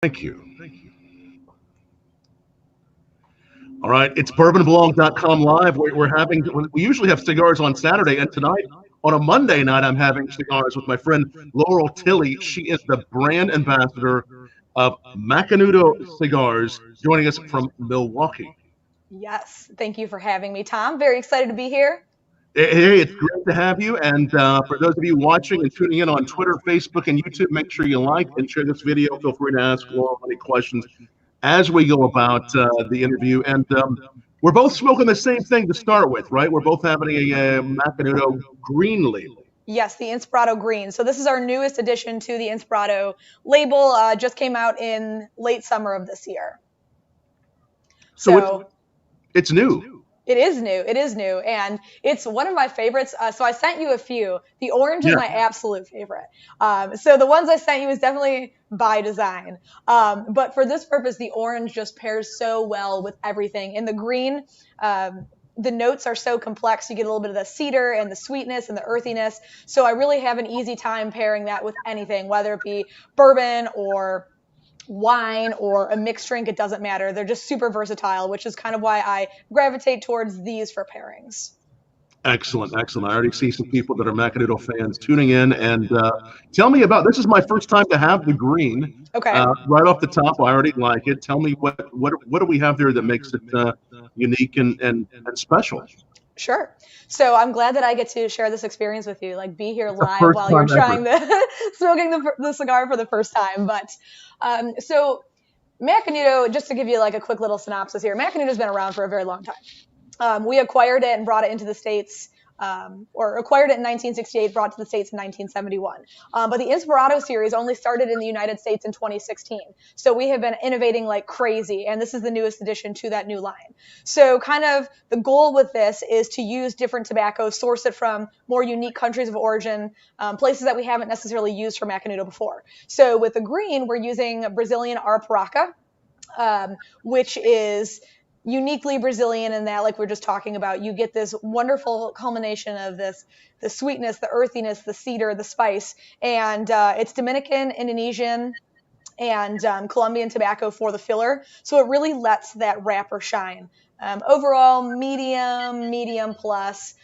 Thank you. All right, it's BourbonBlog.com live. We usually have cigars on Saturday, and tonight on a Monday night, I'm having cigars with my friend Laurel Tilley. She is the brand ambassador of Macanudo Cigars, joining us from Milwaukee. Yes, thank you for having me, Tom. Very excited to be here. Hey, it's great to have you. And for those of you watching and tuning in on Twitter, Facebook, and YouTube, make sure you like and share this video. Feel free to ask Laurel any questions as we go about the interview. And we're both smoking the same thing to start with, right? We're both having a Macanudo Green label. Yes, the Inspirado Green. So this is our newest addition to the Inspirado label. Just came out in late summer of this year. So it's new. It is new. It is new. And it's one of my favorites. So I sent you a few. The orange is my absolute favorite. So the ones I sent you is definitely by design. But for this purpose, the orange just pairs so well with everything. In the green, the notes are so complex. You get a little bit of the cedar and the sweetness and the earthiness. So I really have an easy time pairing that with anything, whether it be bourbon or wine or a mixed drink. It doesn't matter. They're just super versatile, which is kind of why I gravitate towards these for pairings. Excellent, excellent. I already see some people that are Macanudo fans tuning in. And tell me about, this is my first time to have the green. Okay. Right off the top, I already like it. Tell me what do we have there that makes it unique and special? Sure. So I'm glad that I get to share this experience with you, like be here live while you're trying smoking the cigar for the first time. But so Macanudo, just to give you like a quick little synopsis here, Macanudo's been around for a very long time. We acquired it and brought it into the States, or acquired it in 1968, brought it to the States in 1971. But the Inspirado series only started in the United States in 2016. So we have been innovating like crazy, and this is the newest addition to that new line. So kind of the goal with this is to use different tobaccos, source it from more unique countries of origin, places that we haven't necessarily used for Macanudo before. So with the green, we're using Brazilian Arapiraca, which is uniquely Brazilian in that, like we're just talking about, you get this wonderful culmination of the sweetness, the earthiness, the cedar, the spice, and it's Dominican, Indonesian, and Colombian tobacco for the filler. So it really lets that wrapper shine. Overall, medium plus.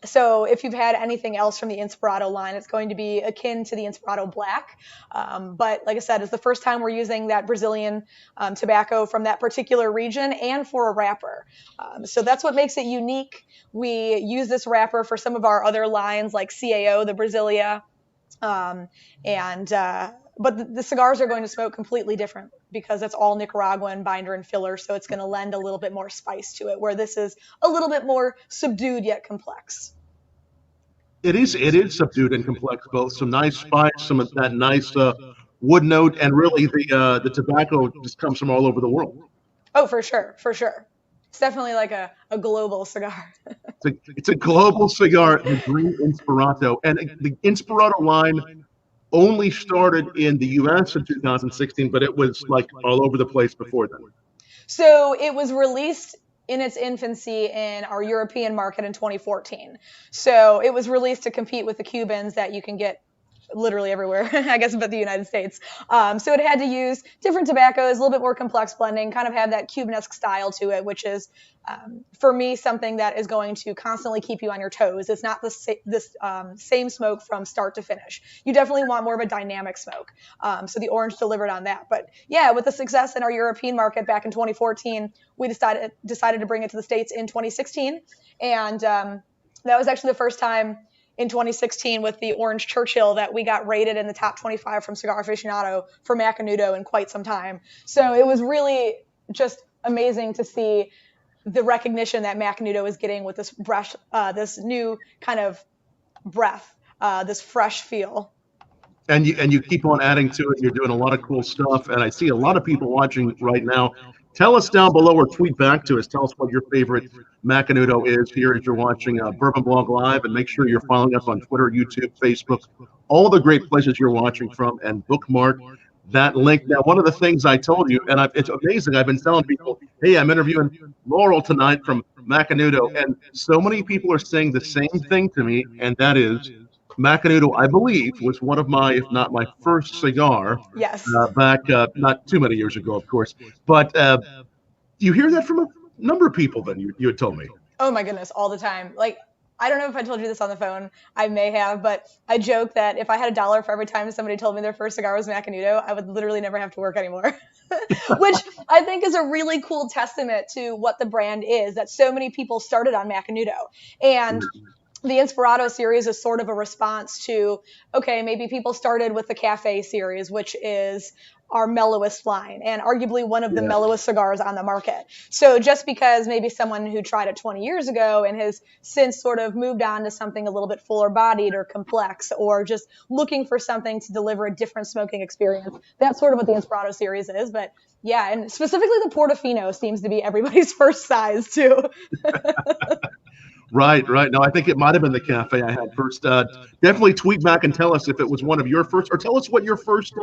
So if you've had anything else from the Inspirado line, it's going to be akin to the Inspirado Black. But like I said, it's the first time we're using that Brazilian tobacco from that particular region and for a wrapper. So that's what makes it unique. We use this wrapper for some of our other lines like CAO, the Brasilia. But the cigars are going to smoke completely different because it's all Nicaraguan binder and filler, so it's going to lend a little bit more spice to it, where this is a little bit more subdued yet complex. It is subdued and complex, both some nice spice, some of that nice wood note, and really the tobacco just comes from all over the world. Oh, for sure, for sure. It's definitely like a global cigar. It's a global cigar, the Green Inspirado, and the Inspirado line only started in the U.S. in 2016, but it was like all over the place before then. So it was released in its infancy in our European market in 2014. So it was released to compete with the Cubans that you can get literally everywhere, I guess, but the United States. So it had to use different tobaccos, a little bit more complex blending, kind of have that Cubanesque style to it, which is, for me, something that is going to constantly keep you on your toes. It's not the same smoke from start to finish. You definitely want more of a dynamic smoke. So the orange delivered on that. But yeah, with the success in our European market back in 2014, we decided to bring it to the States in 2016. And that was actually the first time in 2016 with the Orange Churchill that we got rated in the top 25 from Cigar Aficionado for Macanudo in quite some time. So it was really just amazing to see the recognition that Macanudo is getting with this this new kind of breath, this fresh feel. And you keep on adding to it. You're doing a lot of cool stuff, and I see a lot of people watching right now. Tell us down below or tweet back to us. Tell us what your favorite Macanudo is here as you're watching BourbonBlog Live, and make sure you're following us on Twitter, YouTube, Facebook, all the great places you're watching from, and bookmark that link. Now, one of the things I told you, and it's amazing, I've been telling people, hey, I'm interviewing Laurel tonight from Macanudo, and so many people are saying the same thing to me, and that is, Macanudo, I believe, was one of my, if not my first cigar. Yes. Back not too many years ago, of course. But you hear that from a number of people. Then you had told me. Oh my goodness, all the time. Like, I don't know if I told you this on the phone. I may have, but I joke that if I had $1 for every time somebody told me their first cigar was Macanudo, I would literally never have to work anymore. Which I think is a really cool testament to what the brand is, that so many people started on Macanudo. And the Inspirado series is sort of a response to, okay, maybe people started with the Cafe series, which is our mellowest line and arguably one of the mellowest cigars on the market. So just because maybe someone who tried it 20 years ago and has since sort of moved on to something a little bit fuller bodied or complex, or just looking for something to deliver a different smoking experience, that's sort of what the Inspirado series is. But yeah, and specifically the Portofino seems to be everybody's first size too. Right. No, I think it might have been the Cafe I had first. Definitely tweet back and tell us if it was one of your first, or tell us what your first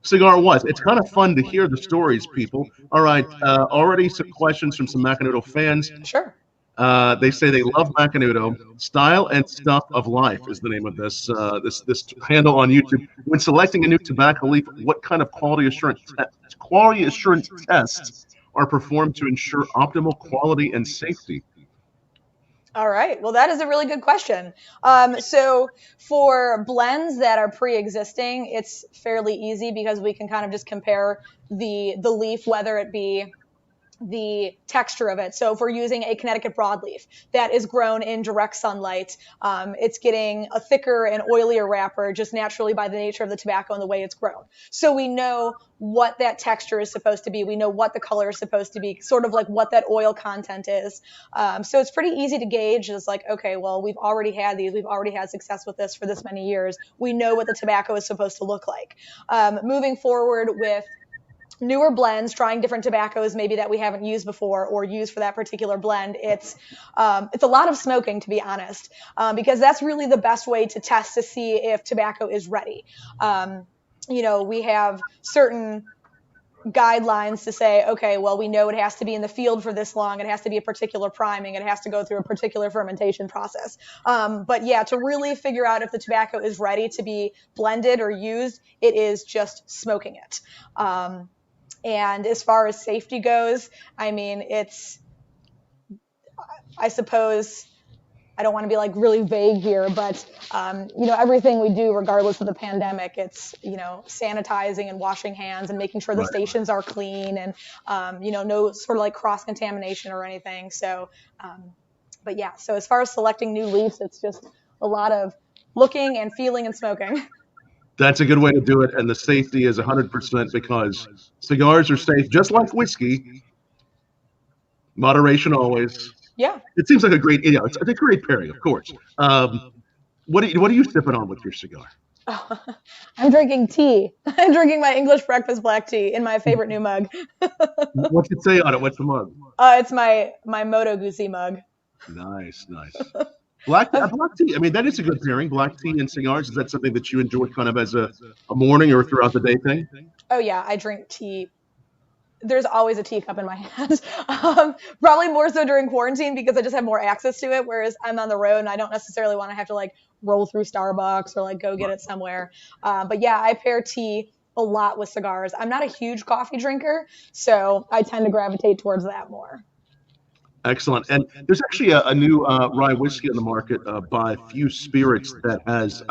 cigar was. It's kind of fun to hear the stories, people. All right. Already some questions from some Macanudo fans. Sure. They say they love Macanudo. Style and Stuff of Life is the name of this handle on YouTube. When selecting a new tobacco leaf, what kind of quality assurance tests are performed to ensure optimal quality and safety? All right. Well, that is a really good question. So for blends that are pre-existing, it's fairly easy because we can kind of just compare the leaf, whether it be the texture of it. So if we're using a Connecticut broadleaf that is grown in direct sunlight, it's getting a thicker and oilier wrapper just naturally by the nature of the tobacco and the way it's grown. So we know what that texture is supposed to be. We know what the color is supposed to be, sort of like what that oil content is. So it's pretty easy to gauge. It's like, okay, well, we've already had these. We've already had success with this for this many years. We know what the tobacco is supposed to look like. Moving forward with newer blends, trying different tobaccos maybe that we haven't used before or used for that particular blend, it's a lot of smoking, to be honest, because that's really the best way to test to see if tobacco is ready. We have certain guidelines to say, okay, well, we know it has to be in the field for this long. It has to be a particular priming. It has to go through a particular fermentation process. But yeah, to really figure out if the tobacco is ready to be blended or used, it is just smoking it. And as far as safety goes, I mean, I suppose, I don't want to be like really vague here, but, everything we do, regardless of the pandemic, it's, sanitizing and washing hands and making sure the stations are clean and, no sort of like cross-contamination or anything. So, but yeah, so as far as selecting new leaves, it's just a lot of looking and feeling and smoking. That's a good way to do it, and the safety is 100% because cigars are safe, just like whiskey. Moderation always. Yeah. It seems like a great, it's a great pairing, of course. What are you sipping on with your cigar? Oh, I'm drinking tea. I'm drinking my English breakfast black tea in my favorite new mug. What's it say on it? What's the mug? It's my Moto Guzzi mug. Nice. Black tea. I mean, that is a good pairing. Black tea and cigars. Is that something that you enjoy kind of as a morning or throughout the day thing? Oh, yeah. I drink tea. There's always a teacup in my hand. Probably more so during quarantine because I just have more access to it, whereas I'm on the road and I don't necessarily want to have to like roll through Starbucks or like go get it somewhere. But yeah, I pair tea a lot with cigars. I'm not a huge coffee drinker, so I tend to gravitate towards that more. Excellent. And there's actually a new rye whiskey on the market by Few Spirits that has,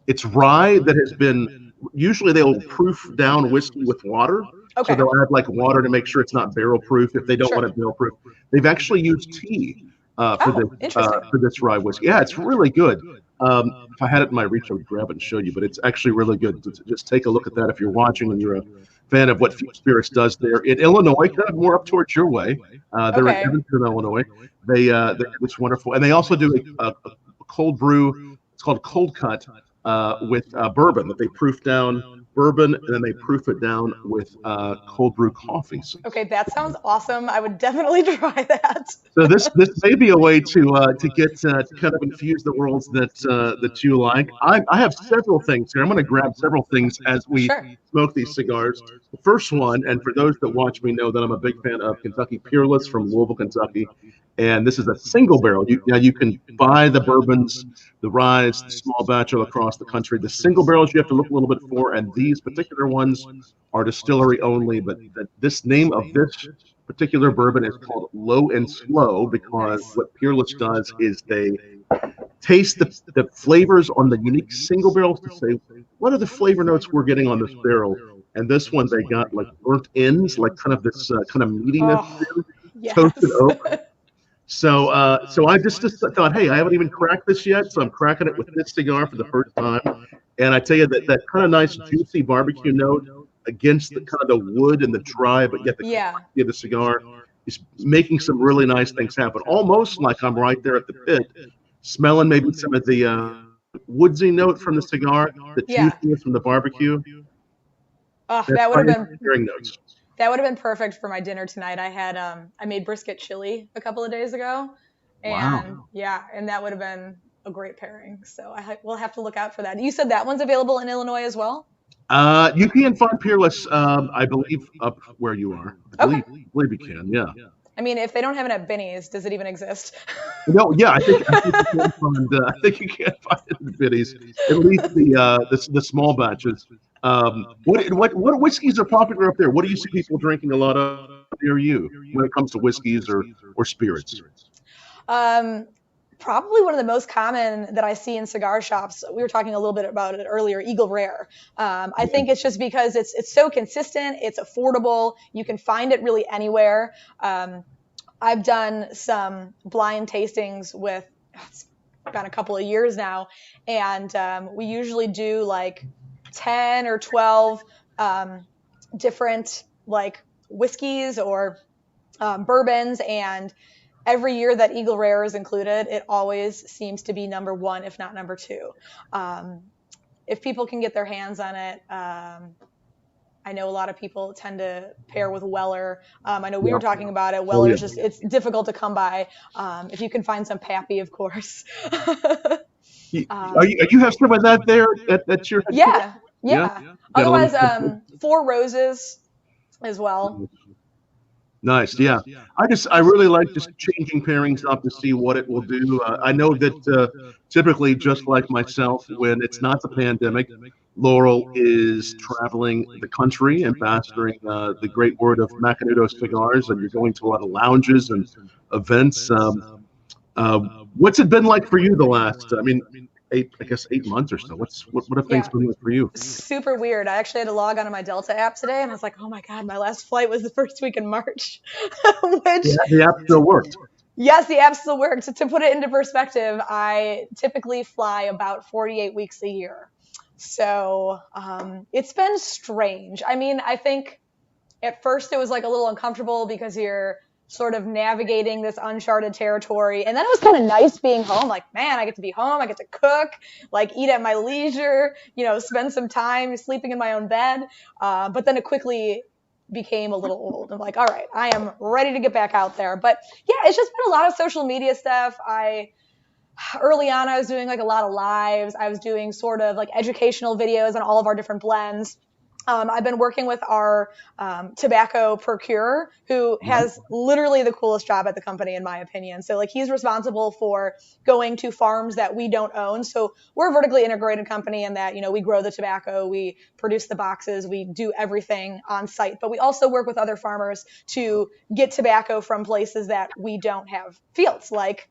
it's rye that has been, usually they'll proof down whiskey with water. Okay. So they'll add like water to make sure it's not barrel proof if they don't want it barrel proof. They've actually used tea for this rye whiskey. Yeah, it's really good. If I had it in my reach, I would grab it and show you, but it's actually really good. Just take a look at that if you're watching and you're a fan of what Few Spirits does there in Illinois, kind of more up towards your way. They're in Evanston, Illinois. It's wonderful. And they also do a cold brew. It's called Cold Cut with bourbon that they proof down. Bourbon, and then they proof it down with cold brew coffee. So, okay, that sounds awesome. I would definitely try that. So this may be a way to get to kind of infuse the worlds that you like. I have several things here. I'm going to grab several things as we smoke these cigars. The first one, and for those that watch me know that I'm a big fan of Kentucky Peerless from Louisville, Kentucky. And this is a single barrel. Now you can buy the bourbons, the rye, the small batch all across the country. The single barrels you have to look a little bit for, and these particular ones are distillery only. But this name of this particular bourbon is called Low and Slow because what Peerless does is they taste the flavors on the unique single barrels to say, what are the flavor notes we're getting on this barrel? And this one, they got like burnt ends, like kind of this kind of meatiness, toasted oak. So I just thought, hey, I haven't even cracked this yet, so I'm cracking it with this cigar for the first time. And I tell you that kind of nice juicy barbecue note against the kind of the wood and the dry, but yet the quality of the cigar is making some really nice things happen. Almost like I'm right there at the pit, smelling maybe some of the woodsy note from the cigar, the juiciness from the barbecue. Oh, that would have been hearing notes. That would have been perfect for my dinner tonight. I made brisket chili a couple of days ago, and and that would have been a great pairing. So we'll have to look out for that. You said that one's available in Illinois as well? You can find Peerless, I believe, up where you are. I believe you can, yeah. I mean, if they don't have it at Binny's, does it even exist? No, yeah, I think you can find it at Binny's. At least the small batches. What whiskeys are popular up there? What do you see people drinking a lot of near you when it comes to whiskeys or spirits? Probably one of the most common that I see in cigar shops. We were talking a little bit about it earlier, Eagle Rare. I think it's just because it's so consistent, it's affordable, you can find it really anywhere. I've done some blind tastings with, it's been a couple of years now, and we usually do like 10 or 12 different like whiskeys or bourbons, and every year that Eagle Rare is included, it always seems to be number one, if not number two. If people can get their hands on it, I know a lot of people tend to pair with Weller. I know we were talking about it. Weller's just, it's difficult to come by. If you can find some Pappy, of course. You have some of that there at your headquarters? Yeah. Otherwise, Four Roses as well. Nice, yeah. I really like just changing pairings up to see what it will do. I know that typically, just like myself, when it's not the pandemic, Laurel is traveling the country, ambassadoring the great word of Macanudo Cigars, and you're going to a lot of lounges and events. What's it been like for you the last, 8 months or so? What have things been like for you? Super weird. I actually had to log onto my Delta app today, and I was like, oh my God, my last flight was the first week in March. The app still worked. Yes, the app still works. To put it into perspective, I typically fly about 48 weeks a year. So it's been strange. I mean, I think at first it was like a little uncomfortable because you're sort of navigating this uncharted territory. And then it was kind of nice being home. Like, man, I get to be home. I get to cook, like eat at my leisure, spend some time sleeping in my own bed. But then it quickly became a little old. I'm like, all right, I am ready to get back out there. But yeah, it's just been a lot of social media stuff. Early on, I was doing like a lot of lives. I was doing sort of like educational videos on all of our different blends. I've been working with our tobacco procurer, who has literally the coolest job at the company, in my opinion. So like he's responsible for going to farms that we don't own. So we're a vertically integrated company in that, we grow the tobacco, we produce the boxes, we do everything on site. But we also work with other farmers to get tobacco from places that we don't have fields, like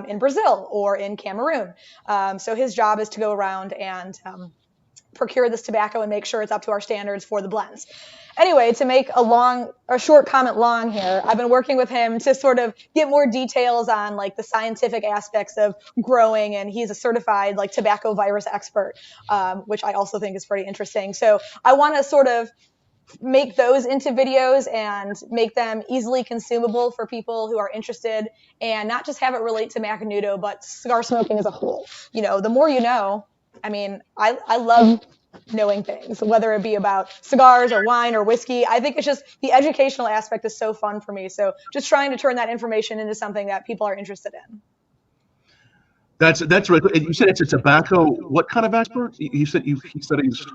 in Brazil or in Cameroon. So his job is to go around and procure this tobacco and make sure it's up to our standards for the blends. Anyway, to make a short comment long here, I've been working with him to sort of get more details on like the scientific aspects of growing, and he's a certified like tobacco virus expert, which I also think is pretty interesting. So I want to sort of make those into videos and make them easily consumable for people who are interested, and not just have it relate to Macanudo, but cigar smoking as a whole. The more you know. I mean, I love knowing things, whether it be about cigars or wine or whiskey. I think it's just the educational aspect is so fun for me. So just trying to turn that information into something that people are interested in. That's right. You said it's a tobacco. What kind of expert? You said he studies.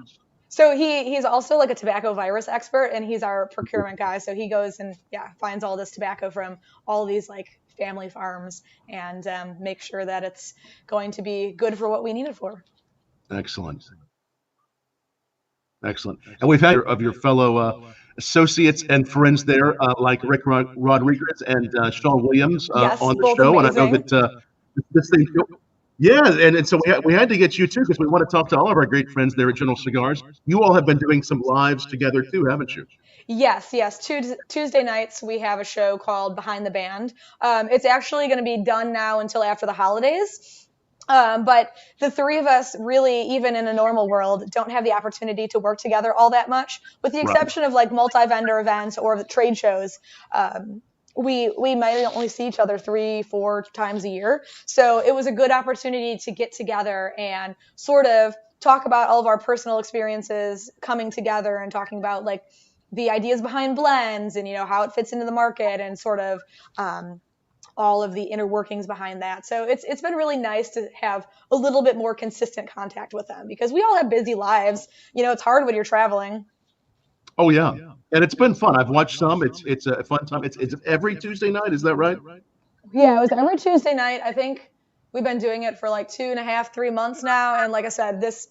So he's also like a tobacco virus expert, and he's our procurement guy. So he goes and finds all this tobacco from all these like family farms and make sure that it's going to be good for what we need it for. Excellent. Excellent. And we've had of your fellow associates and friends there, like Rick Rodriguez and Sean Williams yes, on the show. Amazing. And I know that this thing, yeah, and so we had to get you too, because we want to talk to all of our great friends there at General Cigars. You all have been doing some lives together too, haven't you? Yes. Tuesday nights we have a show called Behind the Band. It's actually going to be done now until after the holidays. But the three of us really, even in a normal world, don't have the opportunity to work together all that much, with the exception of like multi-vendor events or the trade shows. We might only see each other 3-4 times a year. So it was a good opportunity to get together and sort of talk about all of our personal experiences coming together and talking about like the ideas behind blends and, how it fits into the market and sort of all of the inner workings behind that. So it's been really nice to have a little bit more consistent contact with them, because we all have busy lives. It's hard when you're traveling. Oh yeah, and it's been fun. I've watched some. It's a fun time. It's every Tuesday night. Is that right? Yeah, it was every Tuesday night. I think we've been doing it for like 2.5-3 months now. And like I said, this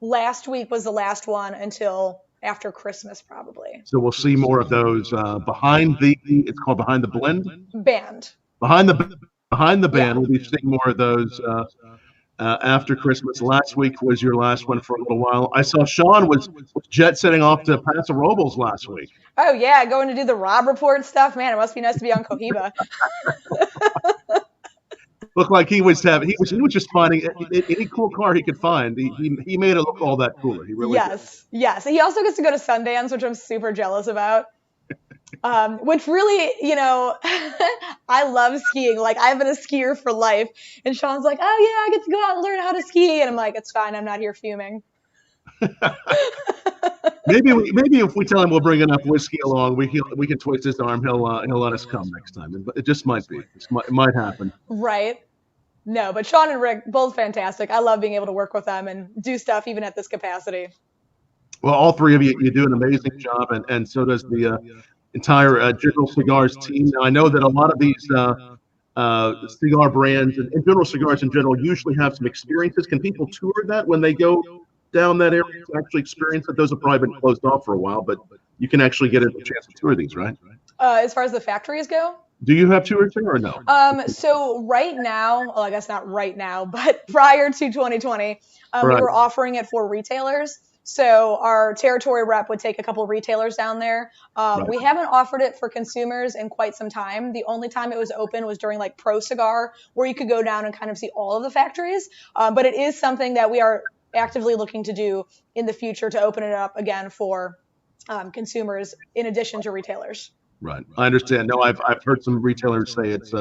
last week was the last one until after Christmas, probably. So we'll see more of those it's called Behind the Band. Behind the band. We'll be seeing more of those after Christmas. Last week was your last one for a little while. I saw Sean was jet setting off to Paso Robles last week. Oh yeah, going to do the Rob Report stuff. Man, it must be nice to be on Cohiba. Looked like he was just finding any cool car he could find. He made it look all that cooler. He really did. Yes. He also gets to go to Sundance, which I'm super jealous about. Which really, I love skiing. Like, I've been a skier for life. And Sean's like, oh yeah, I get to go out and learn how to ski. And I'm like, it's fine. I'm not here fuming. Maybe if we tell him we'll bring enough whiskey along, we can twist his arm. He'll let us come next time. It just might be. It might happen. Right. No, but Sean and Rick, both fantastic. I love being able to work with them and do stuff even at this capacity. Well, all three of you do an amazing job, and so does the entire General Cigars team. Now, I know that a lot of these cigar brands and General Cigars in general usually have some experiences. Can people tour that when they go down that area to actually experience it? Those have probably been closed off for a while, but you can actually get a chance to tour these, right? As far as the factories go? Do you have tours there or no? So right now, well, I guess not right now, but prior to 2020, we were offering it for retailers. So our territory rep would take a couple of retailers down there. We haven't offered it for consumers in quite some time. The only time it was open was during like Pro Cigar, where you could go down and kind of see all of the factories. But it is something that we are actively looking to do in the future, to open it up again for consumers in addition to retailers. Right. I understand. No, I've heard some retailers say it's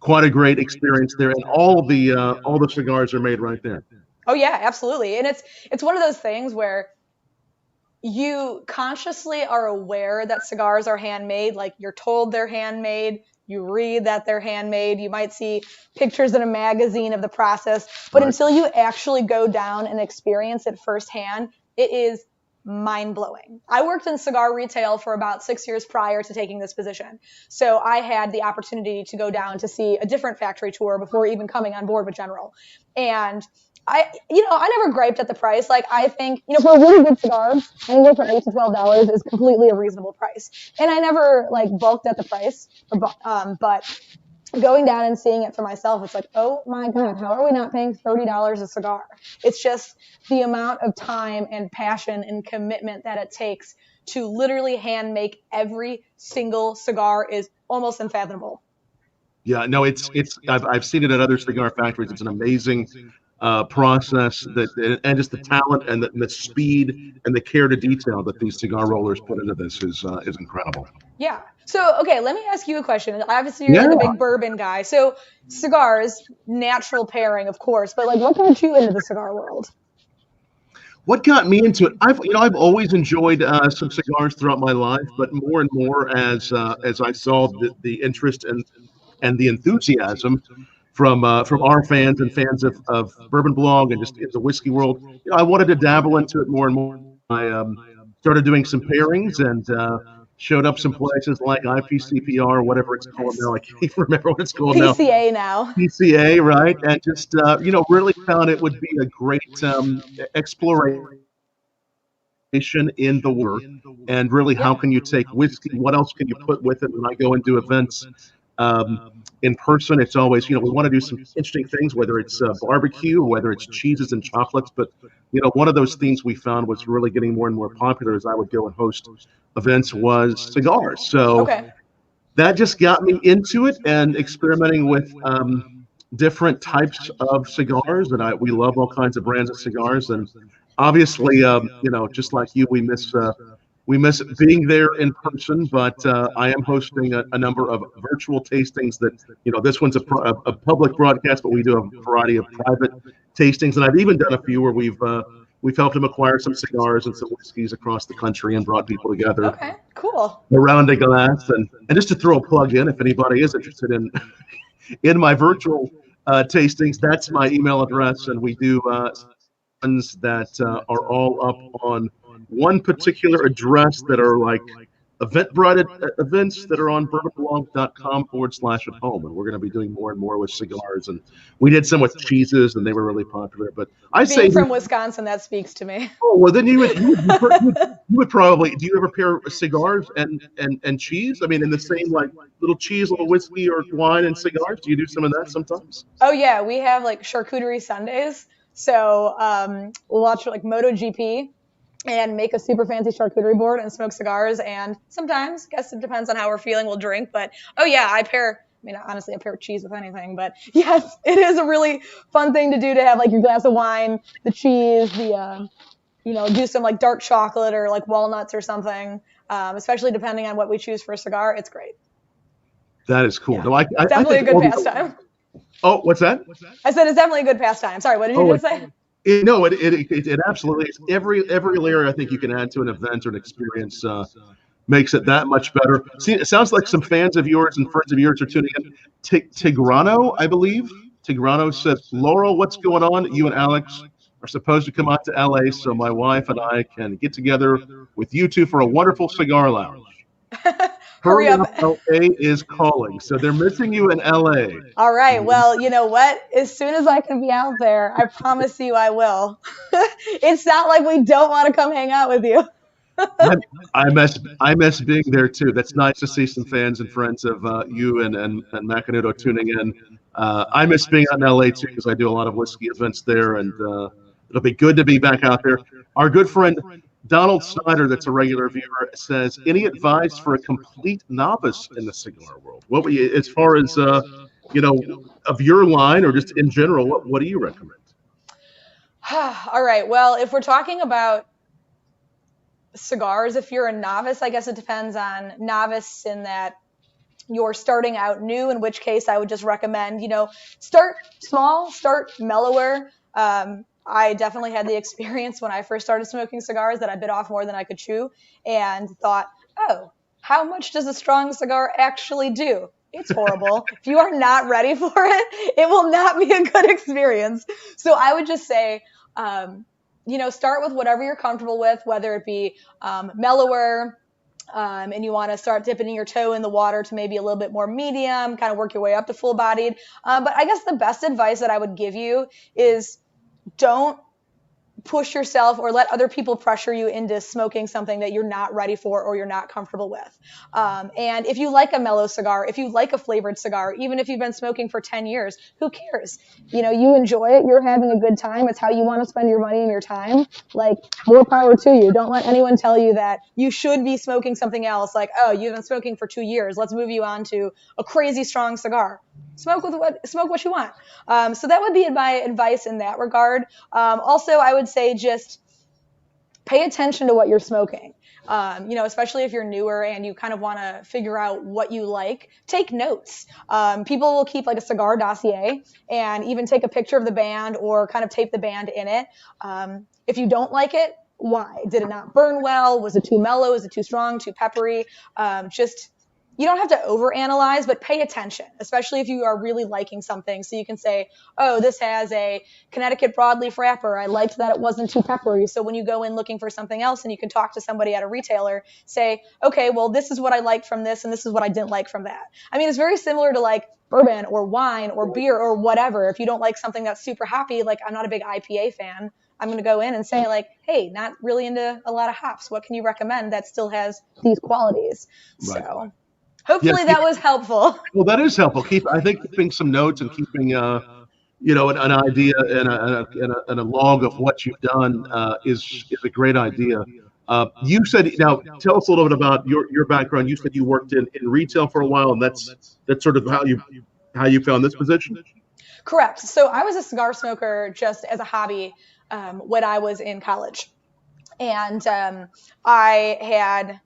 quite a great experience there, and all the cigars are made right there. Oh yeah, absolutely. And it's one of those things where you consciously are aware that cigars are handmade. Like, you're told they're handmade. You read that they're handmade. You might see pictures in a magazine of the process, but until you actually go down and experience it firsthand, it is mind-blowing. I worked in cigar retail for about 6 years prior to taking this position. So I had the opportunity to go down to see a different factory tour before even coming on board with General. And I never griped at the price. Like, I think, for a really good cigar, anywhere from $8 to $12 is completely a reasonable price. And I never like balked at the price, but going down and seeing it for myself, it's like, oh my God, how are we not paying $30 a cigar? It's just the amount of time and passion and commitment that it takes to literally hand make every single cigar is almost unfathomable. Yeah, no, I've seen it at other cigar factories. It's an amazing process, and just the talent and the speed and the care to detail that these cigar rollers put into this is incredible. Yeah. So, okay, let me ask you a question. Obviously, you're the big bourbon guy. So, cigars, natural pairing, of course, but like, what got you into the cigar world? What got me into it? I've always enjoyed some cigars throughout my life, but more and more as I saw the interest and the enthusiasm from our fans and fans of BourbonBlog and just in the whiskey world, I wanted to dabble into it more and more. started doing some pairings and showed up some places like IPCPR, whatever it's called now. I can't remember what it's called now. PCA now. PCA, right? And just really found it would be a great exploration in the world, and really how can you take whiskey, what else can you put with it? When I go and do events in person, it's always, we want to do some interesting things, whether it's barbecue, whether it's cheeses and chocolates. But one of those things we found was really getting more and more popular as I would go and host events was cigars. So that just got me into it and experimenting with different types of cigars. And we love all kinds of brands of cigars. And obviously, just like you, we miss being there in person, but I am hosting a number of virtual tastings that, this one's a public broadcast, but we do a variety of private tastings. And I've even done a few where we've helped them acquire some cigars and some whiskeys across the country and brought people together. Okay, cool. Around a glass. And just to throw a plug in, if anybody is interested in my virtual tastings, that's my email address. And we do that are all up on one particular address that are like events that are on BourbonBlog.com/@home. And we're going to be doing more and more with cigars. And we did some with cheeses, and they were really popular. But Being from Wisconsin, that speaks to me. Oh, well, then you would probably, do you ever pair cigars and cheese? I mean, in the same, like, little cheese, little whiskey or wine and cigars? Do you do some of that sometimes? Oh, yeah. We have like charcuterie Sundays. So we'll watch like MotoGP and make a super fancy charcuterie board and smoke cigars. And sometimes, guess it depends on how we're feeling, we'll drink. But, oh, yeah, I pair cheese with anything. But, yes, it is a really fun thing to do, to have like your glass of wine, the cheese, do some like dark chocolate or like walnuts or something, especially depending on what we choose for a cigar. It's great. That is cool. Yeah. No, definitely a good pastime. Oh, what's that? I said it's definitely a good pastime. Sorry, what did you just say? It absolutely is. Every layer I think you can add to an event or an experience makes it that much better. See, it sounds like some fans of yours and friends of yours are tuning in. Tigrano, I believe. Tigrano says, Laurel, what's going on? You and Alex are supposed to come out to LA so my wife and I can get together with you two for a wonderful cigar lounge. Hurry up. LA is calling. So they're missing you in LA. All right. Well, you know what? As soon as I can be out there, I promise you I will. It's not like we don't want to come hang out with you. I miss being there too. That's nice to see some fans and friends of you and Macanudo tuning in. I miss being out in LA too, because I do a lot of whiskey events there, and it'll be good to be back out there. Our good friend Donald Snyder, that's a regular viewer, says, any advice for a complete novice in the cigar world? What would you, as far as of your line or just in general, what do you recommend? All right. Well, if we're talking about cigars, if you're a novice, I guess it depends on novice in that you're starting out new, in which case I would just recommend, start small, start mellower. I definitely had the experience when I first started smoking cigars that I bit off more than I could chew and thought, oh, how much does a strong cigar actually do? It's horrible. If you are not ready for it, it will not be a good experience. So I would just say, start with whatever you're comfortable with, whether it be mellower, and you want to start dipping your toe in the water to maybe a little bit more medium, kind of work your way up to full-bodied. But I guess the best advice that I would give you is don't push yourself or let other people pressure you into smoking something that you're not ready for or you're not comfortable with. And if you like a mellow cigar, if you like a flavored cigar, even if you've been smoking for 10 years, who cares? You enjoy it. You're having a good time. It's how you want to spend your money and your time. Like, more power to you. Don't let anyone tell you that you should be smoking something else. Like, oh, you've been smoking for 2 years. Let's move you on to a crazy strong cigar. Smoke what you want. So that would be my advice in that regard. Also, I would say just pay attention to what you're smoking. Especially if you're newer and you kind of want to figure out what you like, take notes. People will keep like a cigar dossier and even take a picture of the band or kind of tape the band in it. If you don't like it, why? Did it not burn well? Was it too mellow? Was it too strong, too peppery? Just you don't have to overanalyze, but pay attention, especially if you are really liking something. So you can say, oh, this has a Connecticut broadleaf wrapper. I liked that it wasn't too peppery. So when you go in looking for something else and you can talk to somebody at a retailer, say, okay, well, this is what I liked from this and this is what I didn't like from that. I mean, it's very similar to like bourbon or wine or beer or whatever. If you don't like something that's super hoppy, like I'm not a big IPA fan, I'm going to go in and say like, hey, not really into a lot of hops. What can you recommend that still has these qualities? Right. So hopefully that was helpful. Well, that is helpful. I think keeping some notes and keeping, you know, an idea and a log of what you've done is a great idea. You said, now tell us a little bit about your background. You said you worked in retail for a while, and that's sort of how you found this position? Correct. So I was a cigar smoker just as a hobby when I was in college. And I had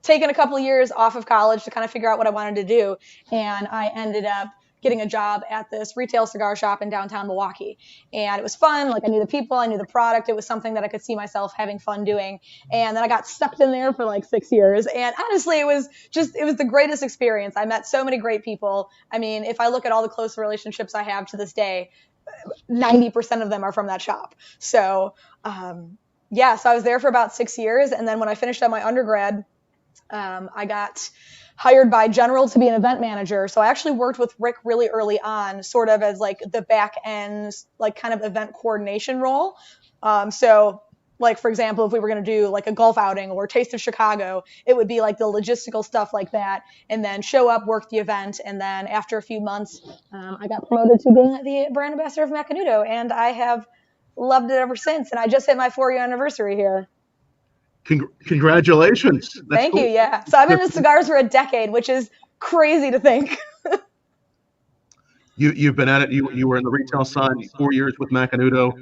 taken a couple of years off of college to kind of figure out what I wanted to do. And I ended up getting a job at this retail cigar shop in downtown Milwaukee. And it was fun. Like I knew the people, I knew the product. It was something that I could see myself having fun doing. And then I got stuck in there for like 6 years. And honestly, it was the greatest experience. I met so many great people. I mean, if I look at all the close relationships I have to this day, 90% of them are from that shop. So, yeah, so I was there for about 6 years. And then when I finished up my undergrad, I got hired by General to be an event manager. So I actually worked with Rick really early on, sort of as like the back end, like kind of event coordination role. So like, for example, if we were going to do like a golf outing or Taste of Chicago, it would be like the logistical stuff like that. And then show up, work the event. And then after a few months, I got promoted to being the brand ambassador of Macanudo. And I have loved it ever since. And I just hit my 4-year anniversary here. Congratulations. That's Thank you. Yeah. So I've been in cigars for a decade, which is crazy to think. You've been at it. You were in the retail side, 4 years with Macanudo,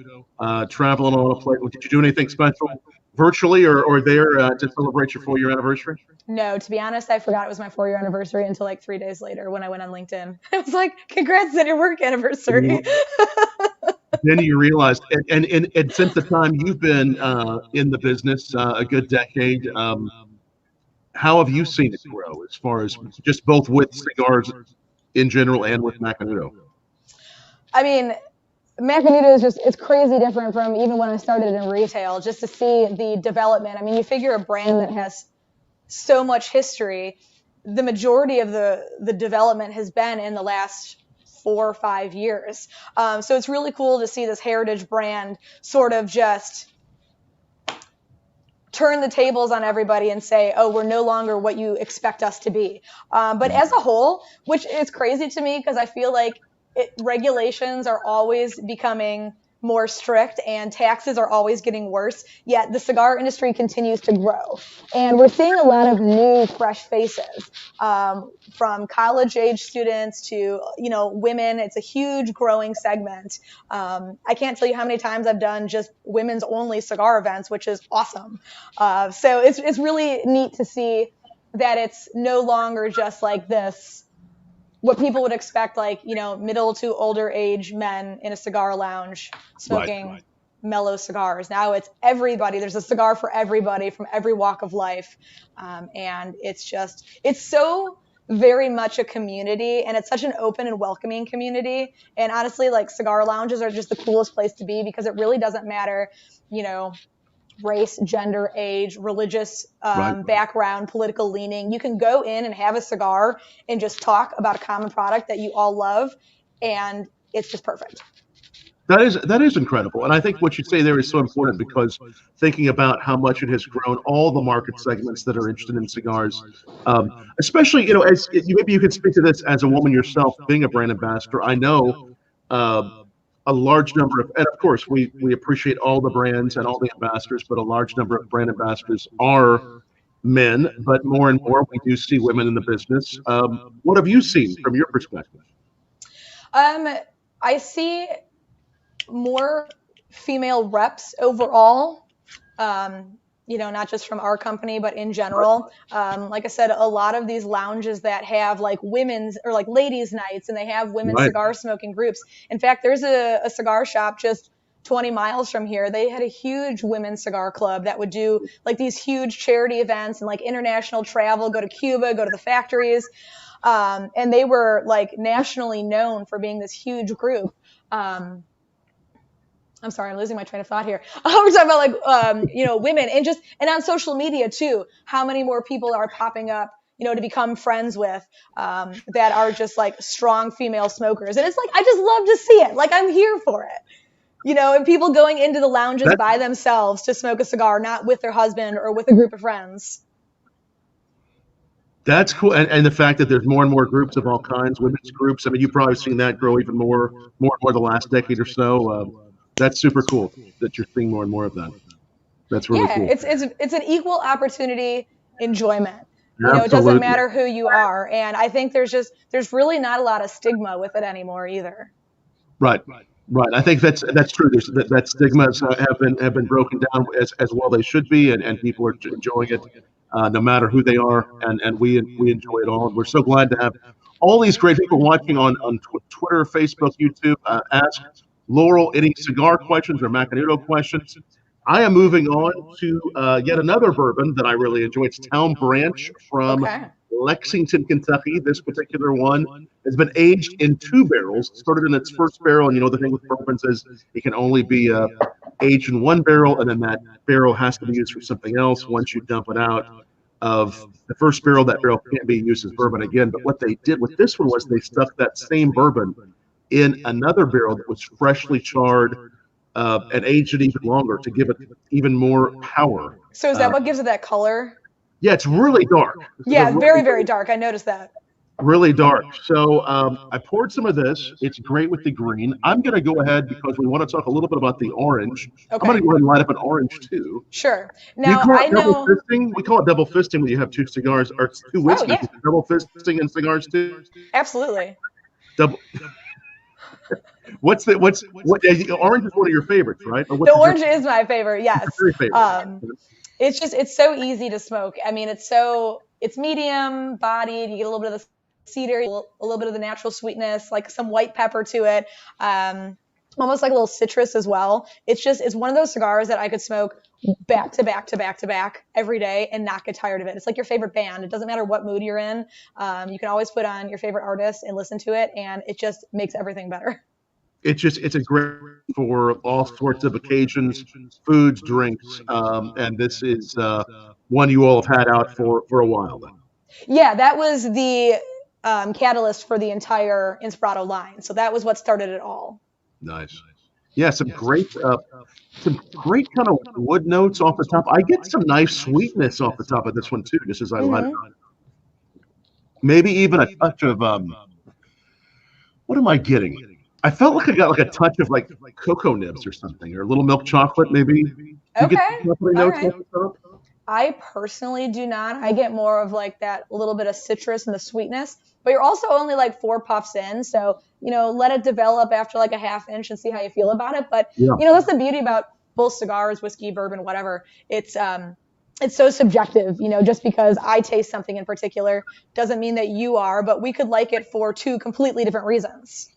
traveling all over the place. Did you do anything special virtually or there to celebrate your 4-year anniversary? No, to be honest, I forgot it was my 4-year anniversary until like 3 days later when I went on LinkedIn. I was like, congrats on your work anniversary. Then you realized, and since the time you've been in the business, a good decade, how have you seen it grow as far as just both with cigars in general and with Macanudo? I mean, Macanudo is it's crazy different from even when I started in retail, just to see the development. I mean, you figure a brand that has so much history, the majority of the development has been in the last 4 or 5 years. So it's really cool to see this heritage brand sort of just turn the tables on everybody and say, oh, we're no longer what you expect us to be. But as a whole, which is crazy to me because I feel like regulations are always becoming more strict and taxes are always getting worse, yet the cigar industry continues to grow. And we're seeing a lot of new, fresh faces, from college-age students to, women. It's a huge growing segment. I can't tell you how many times I've done just women's-only cigar events, which is awesome. So it's really neat to see that it's no longer just like this, what people would expect, like, middle to older age men in a cigar lounge smoking mellow cigars. Now it's everybody. There's a cigar for everybody from every walk of life. And it's so very much a community, and it's such an open and welcoming community. And honestly, like, cigar lounges are just the coolest place to be because it really doesn't matter, race, gender, age, religious background, political leaning. You can go in and have a cigar and just talk about a common product that you all love, and it's just perfect. That is incredible. And I think what you say there is so important because thinking about how much it has grown, all the market segments that are interested in cigars, especially, as maybe you could speak to this as a woman yourself, being a brand ambassador. I know a large number of, and of course, we appreciate all the brands and all the ambassadors, but a large number of brand ambassadors are men, but more and more we do see women in the business. What have you seen from your perspective? I see more female reps overall, not just from our company, but in general. Like I said, a lot of these lounges that have like women's or like ladies' nights, and they have women's cigar smoking groups. In fact, there's a cigar shop just 20 miles from here, they had a huge women's cigar club that would do like these huge charity events and like international travel, go to Cuba, go to the factories. And they were like nationally known for being this huge group. I'm sorry, I'm losing my train of thought here. We're talking about like, women and on social media too, how many more people are popping up, to become friends with, that are just like strong female smokers. And it's like, I just love to see it. Like, I'm here for it, and people going into the lounges by themselves to smoke a cigar, not with their husband or with a group of friends. That's cool. And the fact that there's more and more groups of all kinds, women's groups. I mean, you've probably seen that grow even more the last decade or so. That's super cool that you're seeing more and more of that. That's really cool. It's an equal opportunity enjoyment. It doesn't matter who you are. And I think there's really not a lot of stigma with it anymore either. Right. I think that's true. There's that stigmas have been broken down as well they should be, and people are enjoying it no matter who they are, and we enjoy it all. And we're so glad to have all these great people watching on Twitter, Facebook, YouTube. Ask Laurel any cigar questions or Macanudo questions. I am moving on to yet another bourbon that I really enjoy. It's Town Branch from Lexington, Kentucky. This particular one has been aged in 2 barrels. It started in its first barrel, and the thing with bourbons is it can only be aged in 1 barrel, and then that barrel has to be used for something else. Once you dump it out of the first barrel, that barrel can't be used as bourbon again. But what they did with this one was they stuck that same bourbon in another barrel that was freshly charred and aged it even longer to give it even more power. So is that what gives it that color? Yeah, it's really dark. Yeah, very, very dark. I noticed that. Really dark. So I poured some of this. It's great with the green. I'm going to go ahead because we want to talk a little bit about the orange. Okay. I'm going to go ahead and light up an orange too. Sure. Now, I know. We call it double fisting when you have 2 cigars or 2 whiskeys. Oh, yeah. Double fisting in cigars too? Absolutely. Double. What orange is one of your favorites, right? The orange is my favorite. Yes. Very favorite. It's so easy to smoke. I mean, it's medium bodied. You get a little bit of the cedar, a little bit of the natural sweetness, like some white pepper to it. Almost like a little citrus as well. It's one of those cigars that I could smoke back to back to back to back every day and not get tired of it. It's like your favorite band. It doesn't matter what mood you're in. You can always put on your favorite artist and listen to it, and it just makes everything better. It's a great for all sorts of occasions, foods, drinks, and this is one you all have had out for a while then. Yeah, that was the catalyst for the entire Inspirado line. So that was what started it all. Nice. Yeah, some great kind of wood notes off the top. I get some nice sweetness off the top of this one too, just as I light it on. Maybe even a touch of what am I getting? I felt like I got like a touch of like cocoa nibs or something, or a little milk chocolate maybe. Okay. Notes off the top? I personally do not. I get more of like that little bit of citrus and the sweetness, but you're also only like 4 puffs in. So, let it develop after like a half inch and see how you feel about it. But, that's the beauty about both cigars, whiskey, bourbon, whatever. It's so subjective, just because I taste something in particular doesn't mean that you are, but we could like it for 2 completely different reasons.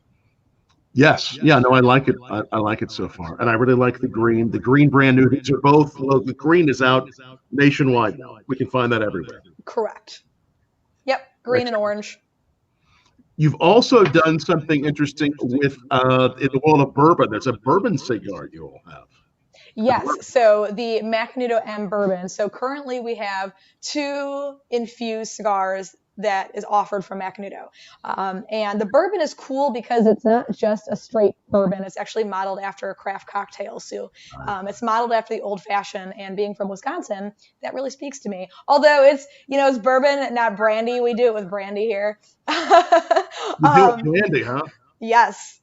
Yes. Yeah, no, I like it. I like it so far. And I really like the green. The green brand new. These are both, the green is out nationwide now. We can find that everywhere. Correct. Yep. Green and orange. You've also done something interesting with in the world of bourbon. There's a bourbon cigar you all have. Yes. So the Mackinádo M Bourbon. So currently we have 2 infused cigars that is offered from Macanudo. And the bourbon is cool because it's not just a straight bourbon. It's actually modeled after a craft cocktail. So it's modeled after the old fashioned, and being from Wisconsin, that really speaks to me. Although it's bourbon, not brandy. We do it with brandy here. You do it with brandy, huh? Yes.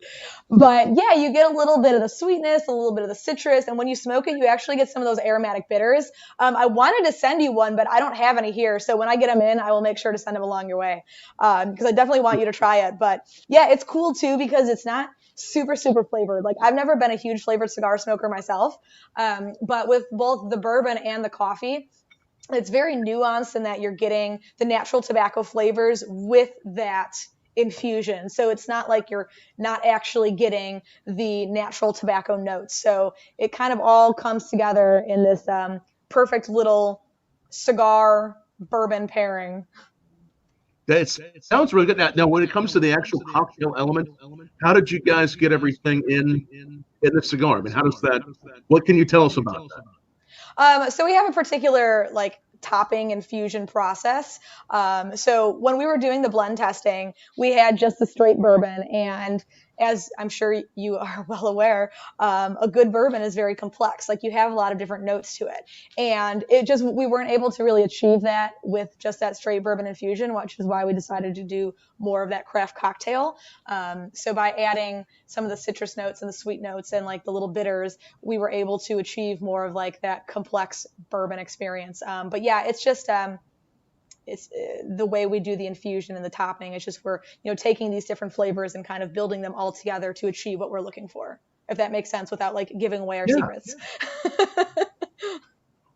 But yeah, you get a little bit of the sweetness, a little bit of the citrus. And when you smoke it, you actually get some of those aromatic bitters. I wanted to send you one, but I don't have any here. So when I get them in, I will make sure to send them along your way. Because I definitely want you to try it. But yeah, it's cool too, because it's not super, super flavored. Like, I've never been a huge flavored cigar smoker myself. But with both the bourbon and the coffee, it's very nuanced in that you're getting the natural tobacco flavors with that infusion. So it's not like you're not actually getting the natural tobacco notes. So it kind of all comes together in this perfect little cigar bourbon pairing. It sounds really good. Now, when it comes to the actual cocktail element, how did you guys get everything in the cigar? I mean, how does that? What can you tell us about that? So we have a particular like topping infusion process. So when we were doing the blend testing, we had just the straight bourbon, and as I'm sure you are well aware, a good bourbon is very complex. Like you have a lot of different notes to it. And we weren't able to really achieve that with just that straight bourbon infusion, which is why we decided to do more of that craft cocktail. So by adding some of the citrus notes and the sweet notes and like the little bitters, we were able to achieve more of like that complex bourbon experience. But yeah, it's just, it's the way we do the infusion and the topping. It's just we're taking these different flavors and kind of building them all together to achieve what we're looking for. If that makes sense, without like giving away our secrets.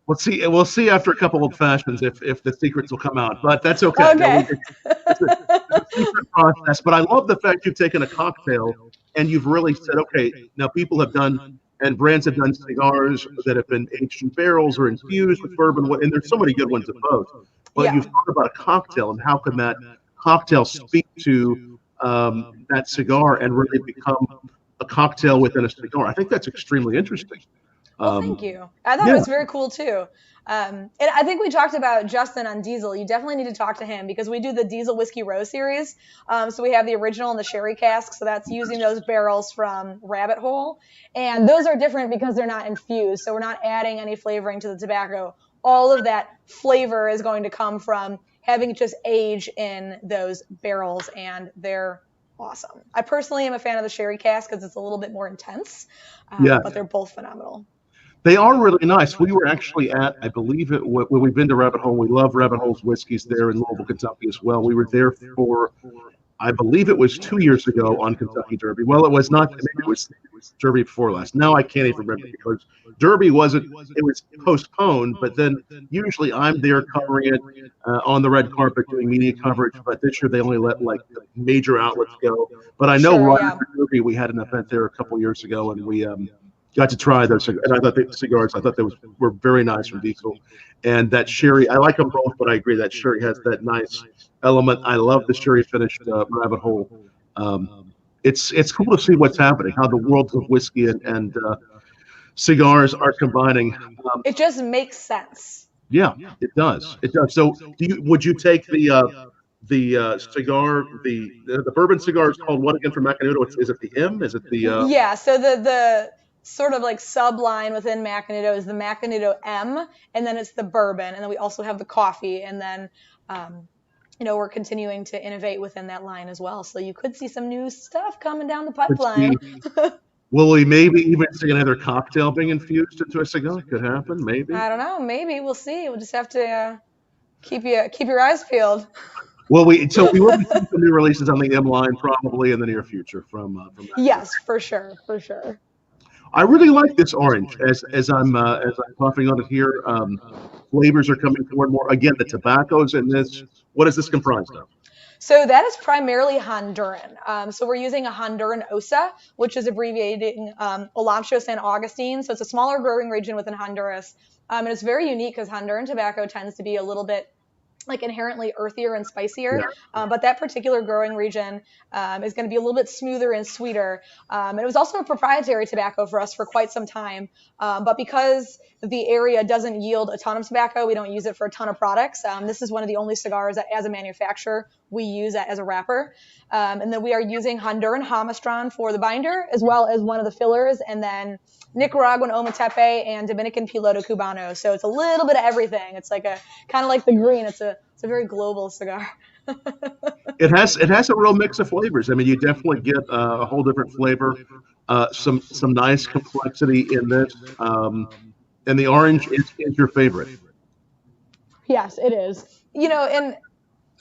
We'll see after a couple old fashions if the secrets will come out, but that's okay. Okay. It's a secret process. But I love the fact you've taken a cocktail and you've really said, okay, now people have done and brands have done cigars that have been aged in barrels or infused with bourbon, and there's so many good ones of both. But you've thought about a cocktail and how can that cocktail speak to that cigar and really become a cocktail within a cigar? I think that's extremely interesting. Well, thank you. I thought it was very cool too. And I think we talked about Justin on Diesel. You definitely need to talk to him because we do the Diesel Whiskey Row series. So we have the original and the sherry cask. So that's using those barrels from Rabbit Hole. And those are different because they're not infused. So we're not adding any flavoring to the tobacco. All of that flavor is going to come from having it just age in those barrels, and they're awesome. I personally am a fan of the sherry cask because it's a little bit more intense, but they're both phenomenal. They are really nice. We were actually at, I believe when we've been to Rabbit Hole, we love Rabbit Hole's whiskeys there in Louisville, Kentucky as well. We were there for, I believe it was 2 years ago on Kentucky Derby. Well, it was not, maybe it was Derby before last. Now I can't even remember because Derby wasn't, it was postponed, but then usually I'm there covering it on the red carpet doing media coverage, but this year they only let like the major outlets go. But I know right after Derby we had an event there a couple years ago and we got to try those, and I thought the cigars, I thought they were very nice from Diesel. And that sherry, I like them both, but I agree that sherry has that nice element. I love the sherry finished Rabbit Hole. It's cool to see what's happening, how the worlds of whiskey and cigars are combining. It just makes sense. Yeah, it does. It does. So, would you take the cigar, the bourbon cigar is called what again from Macanudo? Is it the M? Is it the? Yeah. So the sort of like subline within Macanudo is the Mackinádo M, and then it's the bourbon, and then we also have the coffee, and then we're continuing to innovate within that line as well. So you could see some new stuff coming down the pipeline. Will we maybe even see another cocktail being infused into a cigar? Could happen, maybe. I don't know. Maybe we'll see. We'll just have to keep your eyes peeled. Well, we will be seeing some new releases on the M line probably in the near future from Yes, for sure. I really like this orange as I'm puffing on it here. Flavors are coming more and more. Again, the tobacco's in this. What is this comprised of? So that is primarily Honduran. So we're using a Honduran Osa, which is abbreviating Olancho San Agustin. So it's a smaller growing region within Honduras. And it's very unique because Honduran tobacco tends to be a little bit like inherently earthier and spicier, but that particular growing region is going to be a little bit smoother and sweeter. And it was also a proprietary tobacco for us for quite some time, but because the area doesn't yield a ton of tobacco, we don't use it for a ton of products. This is one of the only cigars that as a manufacturer we use that as a wrapper. And then we are using Honduran Jamastran for the binder, as well as one of the fillers, and then Nicaraguan Ometepe and Dominican Piloto Cubano. So it's a little bit of everything. It's like a kind of like the green. It's a very global cigar. It has a real mix of flavors. I mean, you definitely get a whole different flavor, some nice complexity in this. And the orange is your favorite. Yes, it is. And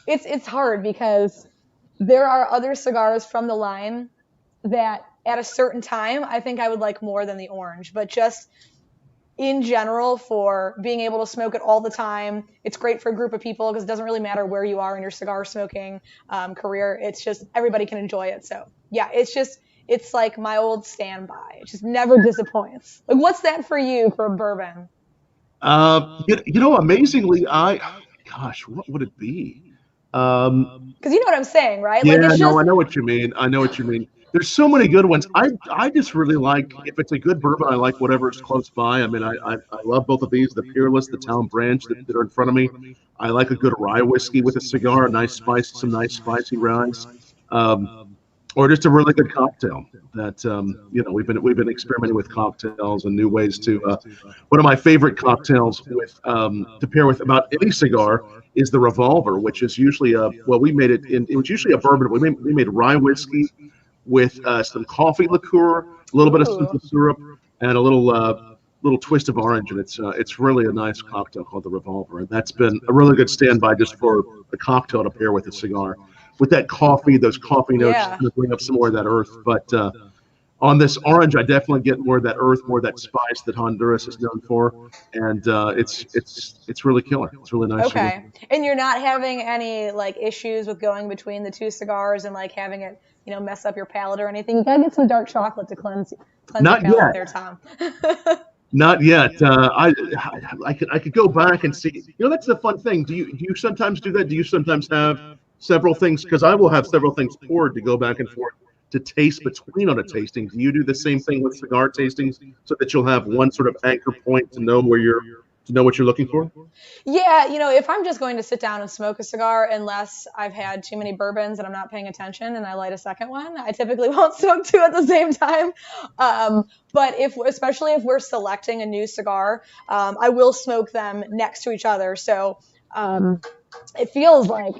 it's hard because there are other cigars from the line that at a certain time I think I would like more than the orange, but just in general for being able to smoke it all the time. It's great for a group of people because it doesn't really matter where you are in your cigar smoking career. It's just everybody can enjoy it. So yeah, it's like my old standby. It just never disappoints. Like, what's that for you for a bourbon? Amazingly, gosh, what would it be? Because you know what I'm saying, right? Yeah, Like, it's just no, I know what you mean. I know what you mean. There's so many good ones. I just really like, if it's a good bourbon, I like whatever's close by. I mean, I love both of these, the Peerless, the Town Branch that are in front of me. I like a good rye whiskey with a cigar, a nice spice, some nice spicy ryes, or just a really good cocktail. That we've been experimenting with cocktails and new ways to. One of my favorite cocktails with to pair with about any cigar is the Revolver, which is usually it was usually a bourbon. We made rye whiskey with some coffee liqueur, a little bit of simple syrup, and a little twist of orange, and it's really a nice cocktail called the Revolver, and that's been a really good standby just for a cocktail to pair with a cigar. With that coffee, those coffee notes kind of bring up some more of that earth, but on this orange, I definitely get more of that earth, more of that spice that Honduras is known for, and it's really killer. It's really nice. Okay, and you're not having any like issues with going between the two cigars and like having it, mess up your palate or anything. You gotta get some dark chocolate to cleanse your palate there, Tom. Not yet. I could go back and see. That's the fun thing. Do you sometimes do that? Do you sometimes have several things? Because I will have several things poured to go back and forth to taste between on a tasting. Do you do the same thing with cigar tastings so that you'll have one sort of anchor point to know what you're looking for? Yeah, if I'm just going to sit down and smoke a cigar, unless I've had too many bourbons and I'm not paying attention and I light a second one, I typically won't smoke two at the same time. But especially if we're selecting a new cigar, I will smoke them next to each other. So it feels like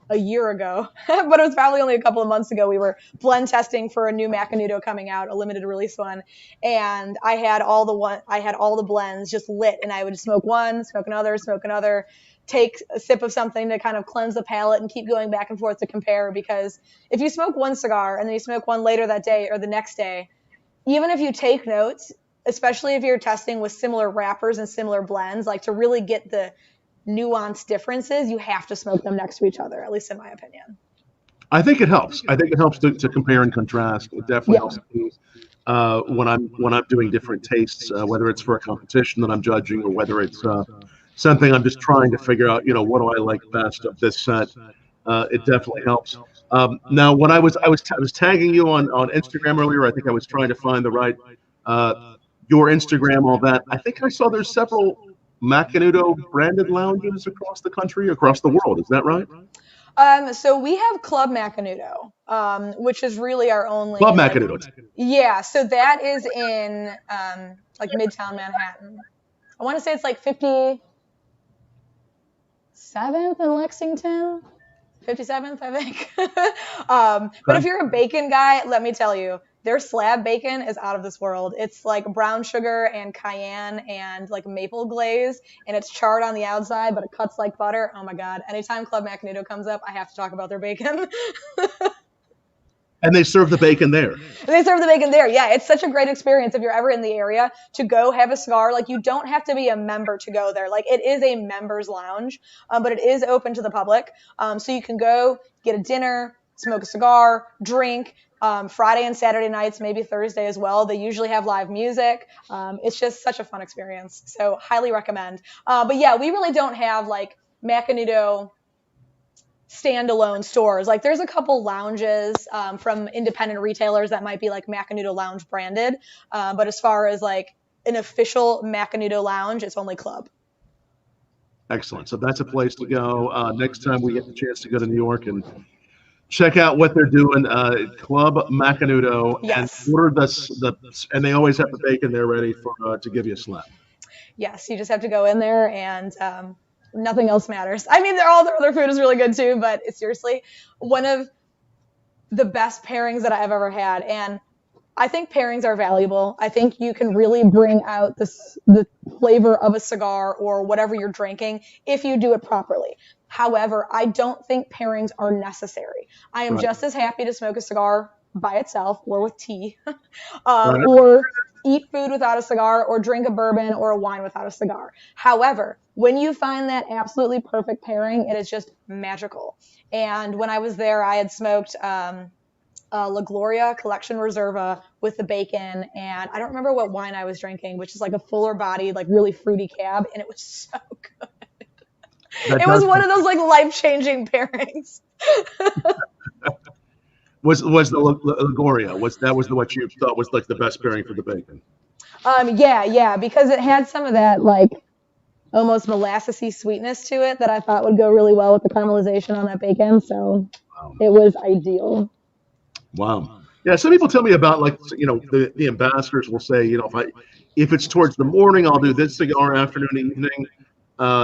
a year ago, but it was probably only a couple of months ago. We were blend testing for a new Macanudo coming out, a limited release one, and I had all the blends just lit, and I would smoke one, smoke another, take a sip of something to kind of cleanse the palate, and keep going back and forth to compare. Because if you smoke one cigar and then you smoke one later that day or the next day, even if you take notes, especially if you're testing with similar wrappers and similar blends, like to really get the nuanced differences, you have to smoke them next to each other, at least in my opinion. I think it helps. I think it helps to compare and contrast. It definitely helps me when I'm doing different tastes, whether it's for a competition that I'm judging or whether it's something I'm just trying to figure out. What do I like best of this set? It definitely helps. Now, when I was tagging you on Instagram earlier, I think I was trying to find the right your Instagram, all that. I think I saw there's several Macanudo branded lounges across the country, across the world. Is that right? So we have Club Macanudo, which is really our only Club Macanudo. Yeah, so that is in like Midtown Manhattan. I want to say it's like 57th in Lexington. 57th, I think. But if you're a bacon guy, let me tell you, their slab bacon is out of this world. It's like brown sugar and cayenne and like maple glaze, and it's charred on the outside, but it cuts like butter. Oh my God. Anytime Club Macanudo comes up, I have to talk about their bacon. And they serve the bacon there. Yeah, it's such a great experience if you're ever in the area to go have a cigar. Like, you don't have to be a member to go there. Like, it is a members lounge, but it is open to the public. So you can go get a dinner, smoke a cigar, drink. Friday and Saturday nights, maybe Thursday as well. They usually have live music. It's just such a fun experience. So highly recommend. But yeah, we really don't have like Macanudo standalone stores. Like, there's a couple lounges from independent retailers that might be like Macanudo Lounge branded. But as far as like an official Macanudo lounge, it's only Club. Excellent. So that's a place to go next time we get the chance to go to New York and check out what they're doing. Club Macanudo. Yes. And order and they always have the bacon there ready for to give you a slap. Yes, you just have to go in there and nothing else matters. I mean, all their other food is really good too, but it's seriously one of the best pairings that I've ever had. And I think pairings are valuable. I think you can really bring out the flavor of a cigar or whatever you're drinking if you do it properly. However, I don't think pairings are necessary. I am just as happy to smoke a cigar by itself or with tea, or eat food without a cigar or drink a bourbon or a wine without a cigar. However, when you find that absolutely perfect pairing, it is just magical. And when I was there, I had smoked La Gloria Collection Reserva with the bacon, and I don't remember what wine I was drinking, which is like a fuller bodied, like really fruity cab, and it was so good. It was one of those like life-changing pairings. Was the Lagoria, that was what you thought was like the best pairing for the bacon? Yeah, because it had some of that like almost molassesy sweetness to it that I thought would go really well with the caramelization on that bacon. So It was ideal. Wow. Yeah, some people tell me about like, you know, the ambassadors will say, you know, if it's towards the morning, I'll do this cigar, afternoon, evening.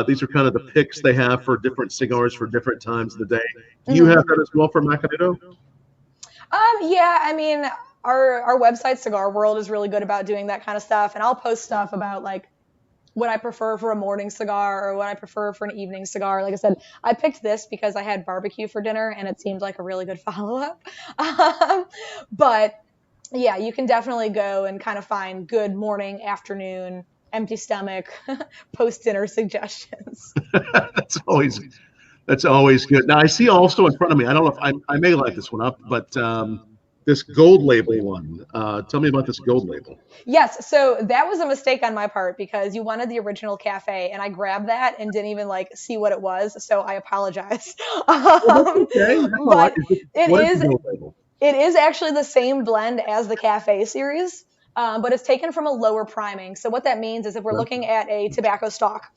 These are kind of the picks they have for different cigars for different times of the day. Do you have that as well for Macanudo? Yeah, I mean, our website Cigar World is really good about doing that kind of stuff, and I'll post stuff about like what I prefer for a morning cigar or what I prefer for an evening cigar. Like I said, I picked this because I had barbecue for dinner and it seemed like a really good follow-up. But yeah, you can definitely go and kind of find good morning, afternoon, empty stomach, post-dinner suggestions. That's always good. Now I see also in front of me, I don't know if I may light this one up, but this gold label one. Tell me about this gold label. Yes, so that was a mistake on my part because you wanted the original cafe, and I grabbed that and didn't even like see what it was. So I apologize. Okay. But it is actually the same blend as the cafe series, but it's taken from a lower priming. So what that means is if we're looking at a tobacco stalk,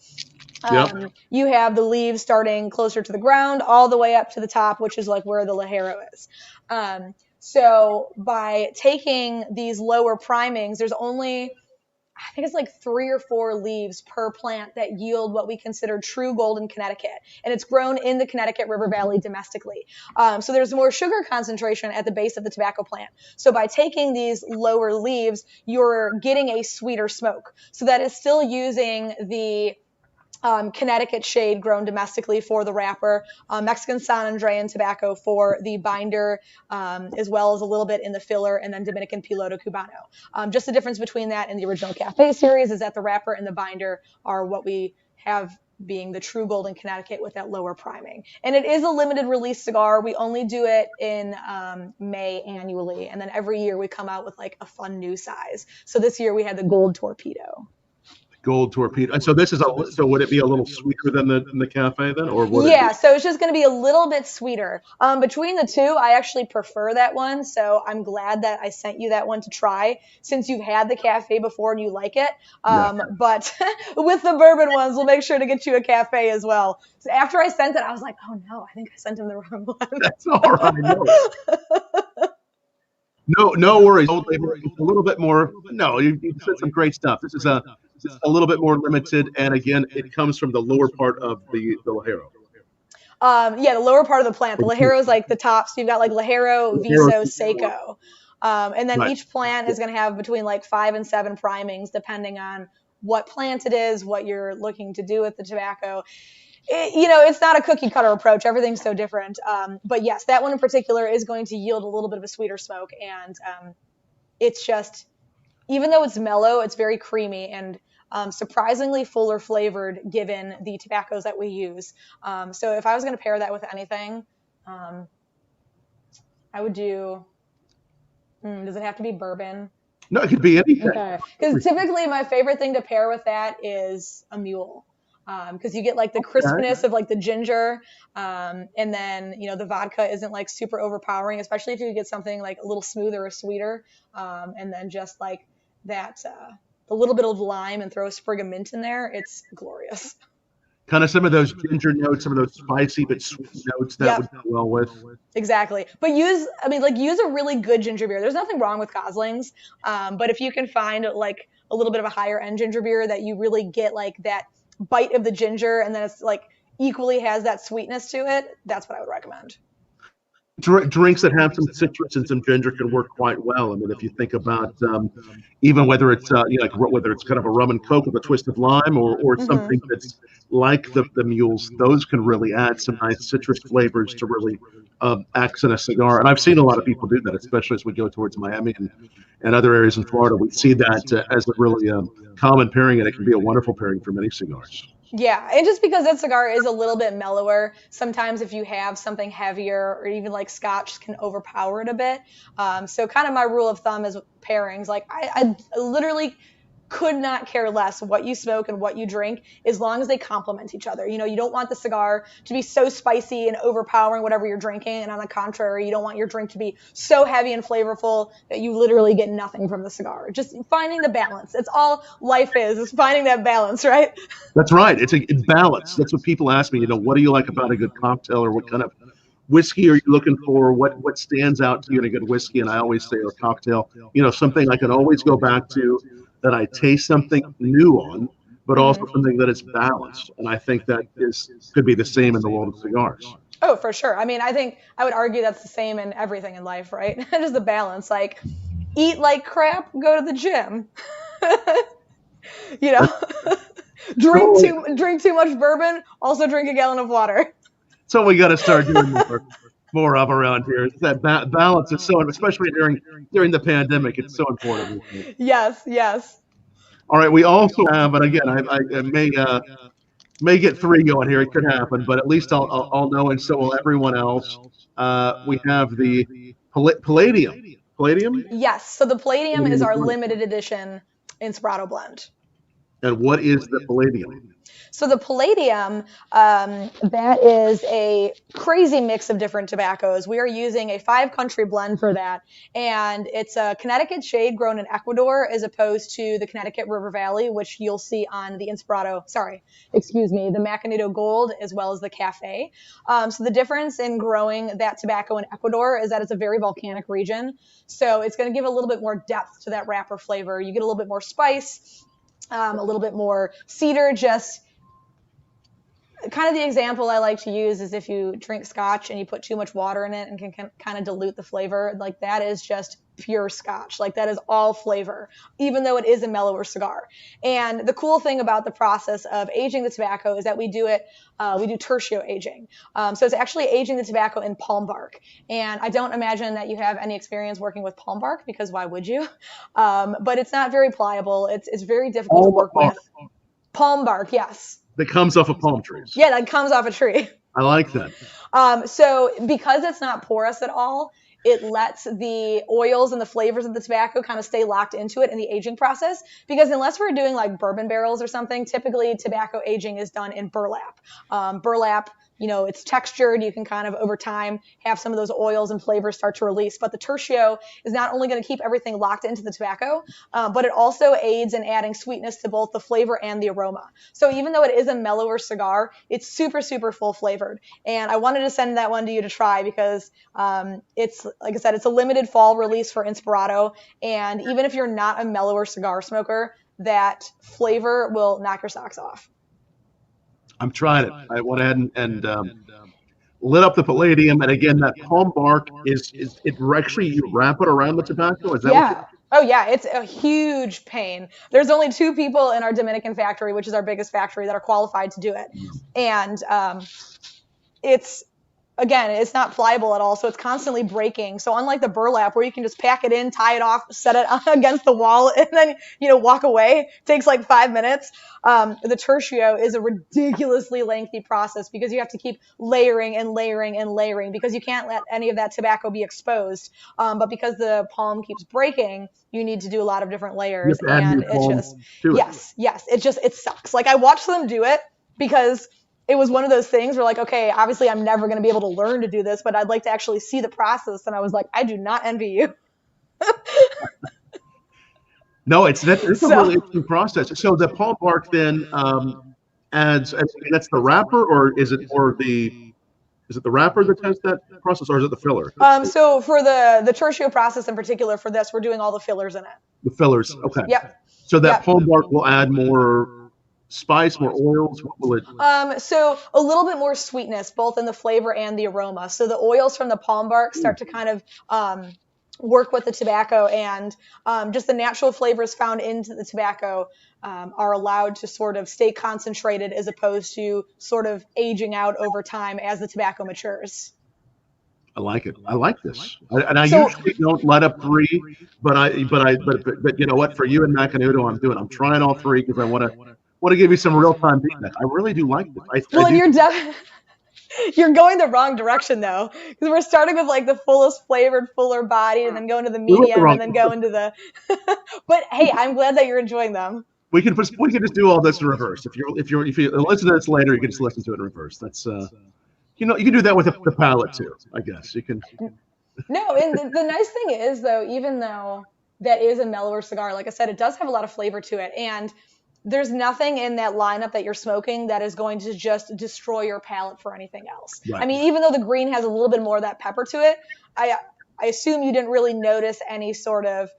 you have the leaves starting closer to the ground all the way up to the top, which is like where the Ligero is. So by taking these lower primings, there's only, I think it's like 3 or 4 leaves per plant that yield what we consider true gold in Connecticut. And it's grown in the Connecticut River Valley domestically. So there's more sugar concentration at the base of the tobacco plant. So by taking these lower leaves, you're getting a sweeter smoke. So that is still using the Connecticut shade grown domestically for the wrapper, Mexican San Andrean tobacco for the binder, as well as a little bit in the filler, and then Dominican Piloto Cubano. Just the difference between that and the original Cafe series is that the wrapper and the binder are what we have being the true golden Connecticut with that lower priming. And it is a limited release cigar. We only do it in May annually, and then every year we come out with like a fun new size. So this year we had the Gold Torpedo. Gold Torpedo. And so this is so would it be a little sweeter than the cafe then, or would so it's just going to be a little bit sweeter. Between the two, I actually prefer that one. So I'm glad that I sent you that one to try since you've had the cafe before and you like it. But with the bourbon ones, we'll make sure to get you a cafe as well. So after I sent it, I was like, oh no, I think I sent him the wrong one. That's all right. No worries. It's a little bit more. No, you said some great stuff. This is a little bit more limited, and again, it comes from the lower part of the Ligero. The lower part of the plant. The Ligero is like the top, so you've got like Ligero, Viso, Seco. And then each plant is going to have between like 5 and 7 primings, depending on what plant it is, what you're looking to do with the tobacco. It's not a cookie cutter approach. Everything's so different. But yes, that one in particular is going to yield a little bit of a sweeter smoke. And it's just, even though it's mellow, it's very creamy and surprisingly fuller flavored given the tobaccos that we use. So if I was going to pair that with anything, I would do, does it have to be bourbon? No, it could be anything. Okay. Because typically my favorite thing to pair with that is a mule. Because you get like the crispness of like the ginger, and then the vodka isn't like super overpowering, especially if you get something like a little smoother or sweeter, and then just like that a little bit of lime and throw a sprig of mint in there. It's glorious. Kind of some of those ginger notes, some of those spicy but sweet notes that would go well with. Exactly. But use a really good ginger beer. There's nothing wrong with Goslings, but if you can find like a little bit of a higher end ginger beer that you really get like that bite of the ginger and then it's like equally has that sweetness to it, that's what I would recommend. drinks that have some citrus and some ginger can work quite well. I mean, if you think about even whether it's like whether it's kind of a rum and coke with a twist of lime, or something that's like the mules, those can really add some nice citrus flavors to really accent a cigar. And I've seen a lot of people do that, especially as we go towards Miami and other areas in Florida. We see that as a really common pairing, and it can be a wonderful pairing for many cigars. Yeah, and just because that cigar is a little bit mellower, sometimes if you have something heavier or even like scotch can overpower it a bit. So kind of my rule of thumb is pairings. Like I literally could not care less what you smoke and what you drink as long as they complement each other. You know, you don't want the cigar to be so spicy and overpowering whatever you're drinking. And on the contrary, you don't want your drink to be so heavy and flavorful that you literally get nothing from the cigar. Just finding the balance. That's all life is finding that balance, right? That's right. It's balance. That's what people ask me, you know, what do you like about a good cocktail, or what kind of whiskey are you looking for? What stands out to you in a good whiskey? And I always say, or cocktail, you know, something I can always go back to, that I taste something new on, but also something that is balanced. And I think that could be the same in the world of cigars. Oh, for sure. I mean, I think I would argue that's the same in everything in life, right? Just the balance. Like, eat like crap, go to the gym. You know, drink too much bourbon, also drink a gallon of water. So we got to start doing more of around here. That balance is so, especially during the pandemic, it's so important. Yes, yes. All right, we also have, and again, I may get 3 going here. It could happen, but at least I'll know, and so will everyone else. We have the Palladium. Palladium? Yes. So the Palladium is our limited edition Inspirado blend. And what is the Palladium? So the Palladium, that is a crazy mix of different tobaccos. We are using a 5-country blend for that. And it's a Connecticut shade grown in Ecuador as opposed to the Connecticut River Valley, which you'll see on the the Macanudo Gold as well as the Cafe. So the difference in growing that tobacco in Ecuador is that it's a very volcanic region. So it's going to give a little bit more depth to that wrapper flavor. You get a little bit more spice, a little bit more cedar, just kind of the example I like to use is if you drink scotch and you put too much water in it and can kind of dilute the flavor, like that is just pure scotch. Like that is all flavor, even though it is a mellower cigar. And the cool thing about the process of aging the tobacco is that we do tertio aging. So it's actually aging the tobacco in palm bark. And I don't imagine that you have any experience working with palm bark, because why would you? But it's not very pliable. It's very difficult to work with. Palm bark, yes. That comes off of palm trees. Yeah, that comes off a tree. I like that. So because it's not porous at all, it lets the oils and the flavors of the tobacco kind of stay locked into it in the aging process. Because unless we're doing like bourbon barrels or something, typically tobacco aging is done in burlap. Burlap, you know, it's textured. You can kind of over time have some of those oils and flavors start to release. But the tertio is not only going to keep everything locked into the tobacco, but it also aids in adding sweetness to both the flavor and the aroma. So even though it is a mellower cigar, it's super, super full flavored. And I wanted to send that one to you to try because it's, like I said, it's a limited fall release for Inspirado. And even if you're not a mellower cigar smoker, that flavor will knock your socks off. I'm trying it. I went ahead and lit up the Palladium, and again, that palm bark is it actually, you wrap it around the tobacco? Is that what oh yeah, it's a huge pain. There's only 2 people in our Dominican factory, which is our biggest factory, that are qualified to do it, and it's not pliable at all, so it's constantly breaking. So unlike the burlap where you can just pack it in, tie it off, set it against the wall, and then, you know, walk away, it takes like 5 minutes. The tertio is a ridiculously lengthy process because you have to keep layering and layering and layering because you can't let any of that tobacco be exposed. But because the palm keeps breaking, you need to do a lot of different layers, and it's just, it sucks. Like I watched them do it because it was one of those things where like, okay, obviously I'm never going to be able to learn to do this, but I'd like to actually see the process. And I was like, I do not envy you. No, it's a really interesting process. So the palm bark then adds, that's the wrapper, or is it the wrapper that does that process, or is it the filler? So for the tertio process in particular for this, we're doing all the fillers in it. The fillers, okay. Yep. So that palm bark will add more spice, more oils? What will it? So a little bit more sweetness, both in the flavor and the aroma. So the oils from the palm bark start to kind of work with the tobacco, and just the natural flavors found into the tobacco are allowed to sort of stay concentrated as opposed to sort of aging out over time as the tobacco matures. I like it. I like this, and I usually don't let up 3, but you know what? For you and Macanudo, I'm trying all 3 because I want to give you some real time feedback. I really do like this. You're going the wrong direction though, because we're starting with like the fullest flavored, fuller body, and then going to the medium, and then going to the. But hey, I'm glad that you're enjoying them. We can just do all this in reverse. If you listen to this later, you can just listen to it in reverse. That's you can do that with the palate too. I guess you can. No, and the nice thing is though, even though that is a mellower cigar, like I said, it does have a lot of flavor to it, and there's nothing in that lineup that you're smoking that is going to just destroy your palate for anything else. Right. I mean, even though the green has a little bit more of that pepper to it, I assume you didn't really notice any sort of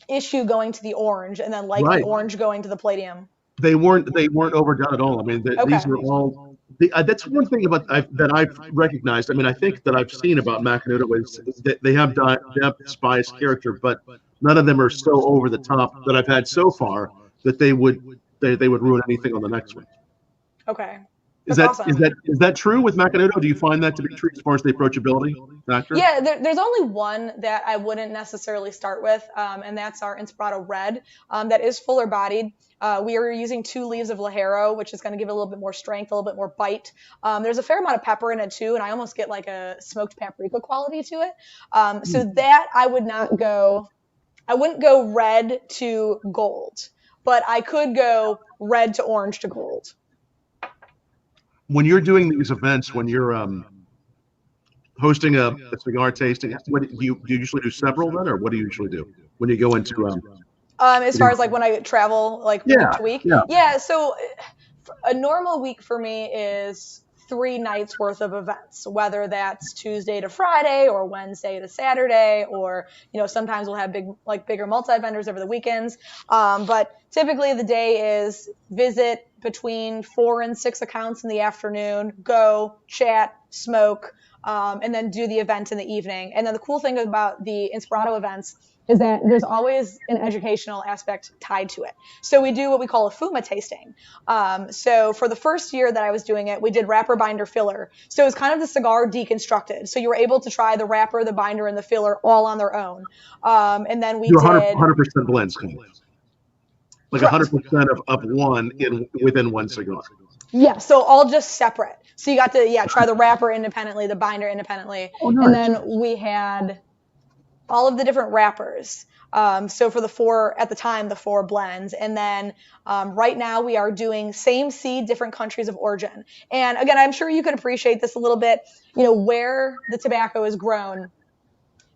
issue going to the orange, and then the orange going to the Palladium. They weren't overdone at all. I mean, these are all. That's one thing that I've recognized. I mean, I think that I've seen about Macanudo is that they have depth, spice, character, but none of them are so over the top that I've had so far that they would ruin anything on the next one. Okay. Is that true with Macanudo? Do you find that to be true as far as the approachability factor? Yeah, there's only one that I wouldn't necessarily start with, and that's our Inspirado Red. That is fuller bodied. We are using 2 leaves of Ligero, which is going to give it a little bit more strength, a little bit more bite. There's a fair amount of pepper in it too, and I almost get like a smoked paprika quality to it. So that I wouldn't go red to gold, but I could go red to orange to gold. When you're doing these events, when you're hosting a cigar tasting, what do you usually do several then, or what do you usually do when you go into as far as like when I travel like week to week? Yeah, so a normal week for me is 3 nights worth of events, whether that's Tuesday to Friday or Wednesday to Saturday, or sometimes we'll have bigger multi-vendors over the weekends. But typically the day is visit between 4 and 6 accounts in the afternoon, go chat, smoke, and then do the event in the evening. And then the cool thing about the Inspirado events is that there's always an educational aspect tied to it. So we do what we call a Fuma Tasting. So for the first year that I was doing it, we did wrapper, binder, filler. So it was kind of the cigar deconstructed. So you were able to try the wrapper, the binder, and the filler all on their own. And then we did 100% blends, kind of. Like 100% of one within one cigar. Yeah, so all just separate. So you got to try the wrapper independently, the binder independently. Oh, nice. And then we had all of the different wrappers. So for the 4 blends. And then right now we are doing same seed, different countries of origin. And again, I'm sure you can appreciate this a little bit. Where the tobacco is grown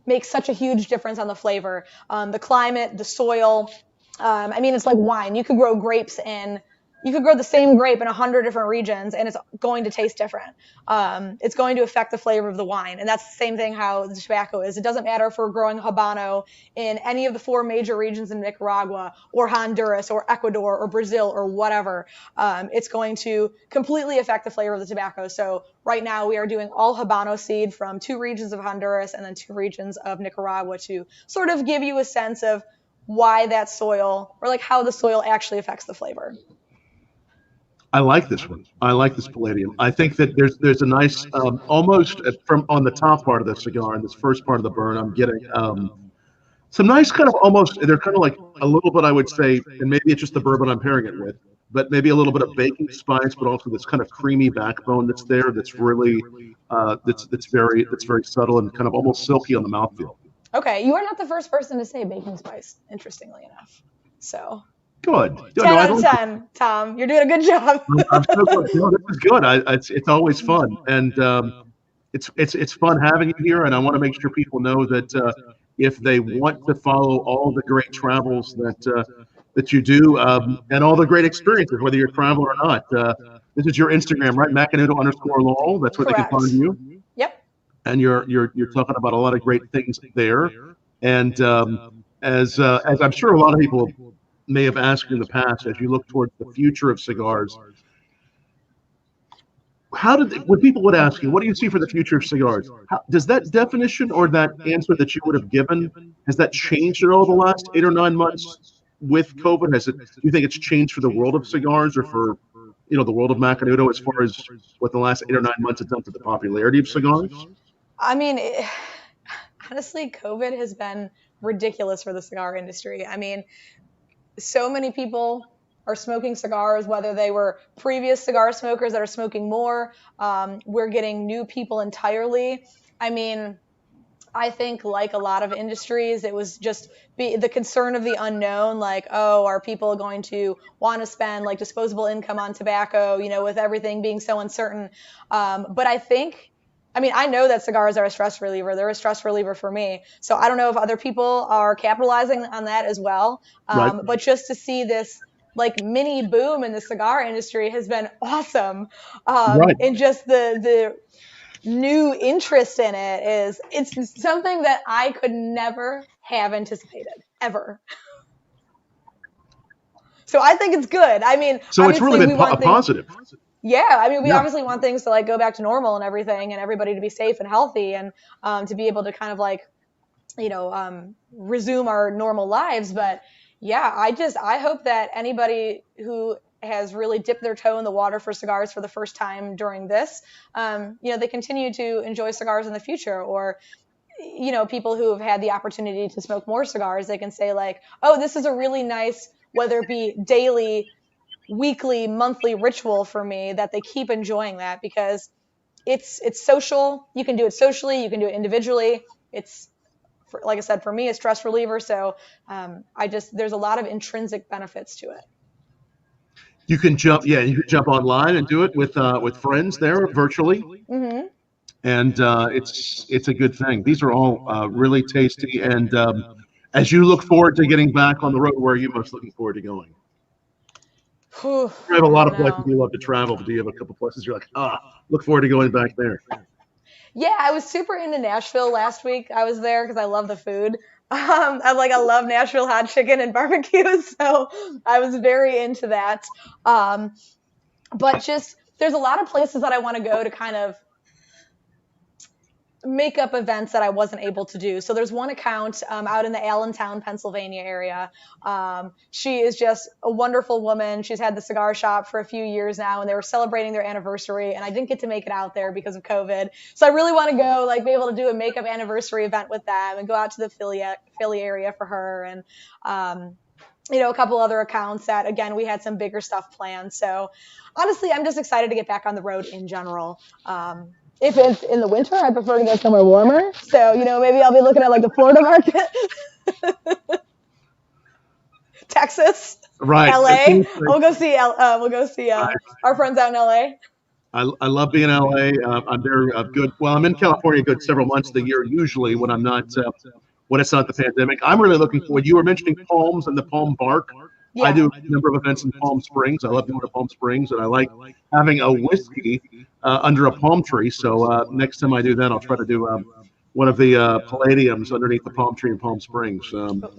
makes such a huge difference on the flavor. The climate, the soil. I mean, it's like wine. You could grow the same grape in 100 different regions, and it's going to taste different. It's going to affect the flavor of the wine. And that's the same thing how the tobacco is. It doesn't matter if we're growing Habano in any of the 4 major regions in Nicaragua or Honduras or Ecuador or Brazil or whatever. It's going to completely affect the flavor of the tobacco. So right now we are doing all Habano seed from 2 regions of Honduras and then 2 regions of Nicaragua to sort of give you a sense of why that soil, or like how the soil actually affects the flavor. I like this one. I like this Palladium. I think that there's a nice, almost from on the top part of the cigar, in this first part of the burn, I'm getting some nice kind of almost, they're kind of like a little bit, I would say, and maybe it's just the bourbon I'm pairing it with, but maybe a little bit of baking spice, but also this kind of creamy backbone that's there. That's really, that's very subtle and kind of almost silky on the mouthfeel. Okay, you are not the first person to say baking spice, interestingly enough. So good. 10 out of 10, Tom. You're doing a good job. I'm so good. No, this is good. It's always fun, and it's fun having you here. And I want to make sure people know that if they want to follow all the great travels that you do and all the great experiences, whether you're traveling or not, this is your Instagram, right? Macanudo_Laurel. That's where Correct. They can find you. Yep. And you're talking about a lot of great things there, and as I'm sure a lot of people may have asked you in the past, as you look towards the future of cigars, when people would ask you, what do you see for the future of cigars? Does that definition or that answer that you would have given, has that changed at all the last 8 or 9 months with COVID? Do you think it's changed for the world of cigars or for, the world of Macanudo as far as what the last 8 or 9 months have done to the popularity of cigars? I mean, honestly, COVID has been ridiculous for the cigar industry. I mean, so many people are smoking cigars, whether they were previous cigar smokers that are smoking more. We're getting new people entirely. I mean, I think like a lot of industries, it was just the concern of the unknown, like, oh, are people going to want to spend like disposable income on tobacco, with everything being so uncertain. But I know that cigars are a stress reliever. They're a stress reliever for me. So I don't know if other people are capitalizing on that as well. Right. But just to see this like mini boom in the cigar industry has been awesome. Right. And just the new interest in it's something that I could never have anticipated ever. So I think it's good. I mean, so it's really been a positive. Yeah, I mean, we obviously want things to like go back to normal and everything, and everybody to be safe and healthy, and to be able to kind of like, resume our normal lives. But yeah, I hope that anybody who has really dipped their toe in the water for cigars for the first time during this, they continue to enjoy cigars in the future, or, people who have had the opportunity to smoke more cigars, they can say like, oh, this is a really nice, whether it be daily, weekly, monthly ritual for me, that they keep enjoying that, because it's social. You can do it socially, you can do it individually. It's, like I said, for me, a stress reliever. So there's a lot of intrinsic benefits to it. You can jump online and do it with friends there virtually. Mm-hmm. And it's a good thing. These are all really tasty. And as you look forward to getting back on the road, where are you most looking forward to going? You have a lot of places you love to travel, but do you have a couple places you're like, look forward to going back there? Yeah, I was super into Nashville last week. I was there because I love the food. I love Nashville hot chicken and barbecue, so I was very into that. But just there's a lot of places that I want to go to kind of make up events that I wasn't able to do. So there's one account out in the Allentown, Pennsylvania area. She is just a wonderful woman. She's had the cigar shop for a few years now, and they were celebrating their anniversary, and I didn't get to make it out there because of COVID. So I really want to go, be able to do a makeup anniversary event with them and go out to the Philly area for her, and a couple other accounts that, again, we had some bigger stuff planned. So honestly, I'm just excited to get back on the road in general. If it's in the winter, I prefer to go somewhere warmer. So, maybe I'll be looking at the Florida market, Texas, right, LA. We'll go see our friends out in LA. I love being in LA. I'm there good. Well, I'm in California good several months of the year, usually when I'm not when it's not the pandemic. I'm really looking forward. You were mentioning palms and the palm bark. Yeah. I do a number of events in Palm Springs. I love going to Palm Springs, and I like having a whiskey under a palm tree. So next time I do that, I'll try to do one of the Palladiums underneath the palm tree in Palm Springs.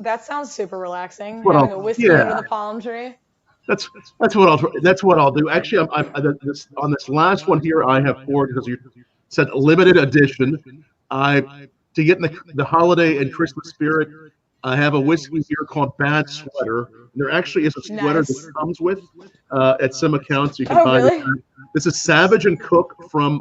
That sounds super relaxing. Having a whiskey under the palm tree. That's what I'll do. Actually, on this last one here, I have poured, because you said limited edition. To get in the holiday and Christmas spirit, I have a whiskey here called Bad Sweater. There actually is a sweater that comes with at some accounts. You can buy really? This is Savage and Cook from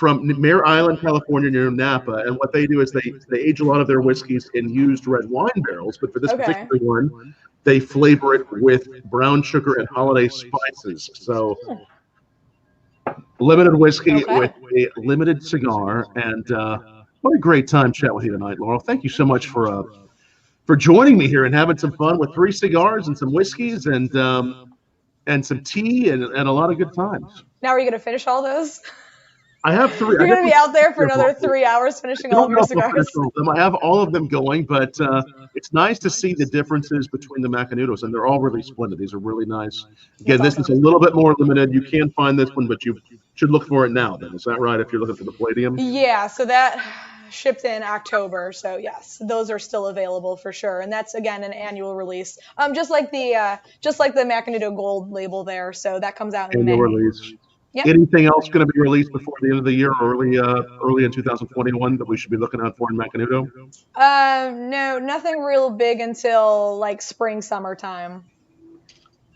Mare Island, California, near Napa. And what they do is they age a lot of their whiskeys in used red wine barrels. But for this particular one, they flavor it with brown sugar and holiday spices. So limited whiskey with a limited cigar. And what a great time chatting with you tonight, Laurel. Thank you so much for joining me here and having some fun with 3 cigars and some whiskeys and some tea and a lot of good times. Now, are you going to finish all those? I have 3. You're going to be out there for another 3 hours finishing all of your cigars? I have all of them going, but it's nice to see the differences between the Macanudos, and they're all really splendid. These are really nice. Again, this is a little bit more limited. You can find this one, but you should look for it now then. Is that right, if you're looking for the Palladium? Yeah, so that shipped in October. So yes, those are still available for sure. And that's again an annual release, just like the Macanudo Gold label there. So that comes out in May. Annual release. Yep. Anything else going to be released before the end of the year, early in 2021 that we should be looking out for in Macanudo? No, nothing real big until like spring, summertime.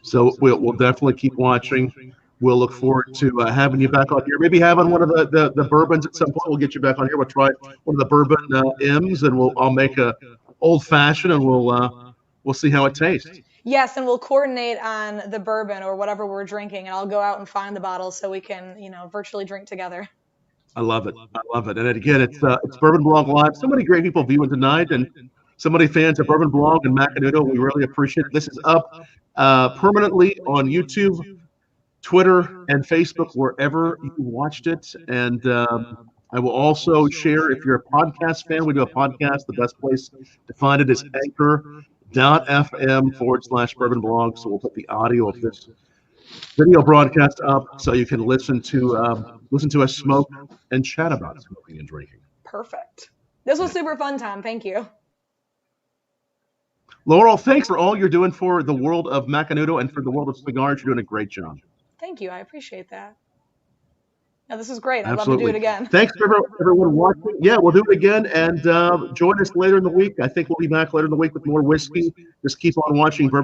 So we'll definitely keep watching. We'll look forward to having you back on here. Maybe having one of the bourbons at some point. We'll get you back on here. We'll try one of the bourbon M's, and I'll make a old fashioned, and we'll see how it tastes. Yes, and we'll coordinate on the bourbon or whatever we're drinking, and I'll go out and find the bottle so we can, virtually drink together. I love it. I love it. And again, it's BourbonBlog Live. So many great people viewing tonight, and so many fans of BourbonBlog and Macanudo. We really appreciate it. This is up permanently on YouTube, Twitter, and Facebook, wherever you watched it. And I will also share, if you're a podcast fan, we do a podcast. The best place to find it is anchor.fm/BourbonBlog. So we'll put the audio of this video broadcast up so you can listen to us smoke and chat about smoking and drinking. Perfect. This was super fun, Tom. Thank you. Laurel, thanks for all you're doing for the world of Macanudo and for the world of cigars. You're doing a great job. Thank you. I appreciate that. Yeah, this is great. Absolutely. I'd love to do it again. Thanks for everyone watching. Yeah, we'll do it again, and join us later in the week. I think we'll be back later in the week with more whiskey. Just keep on watching Bourbon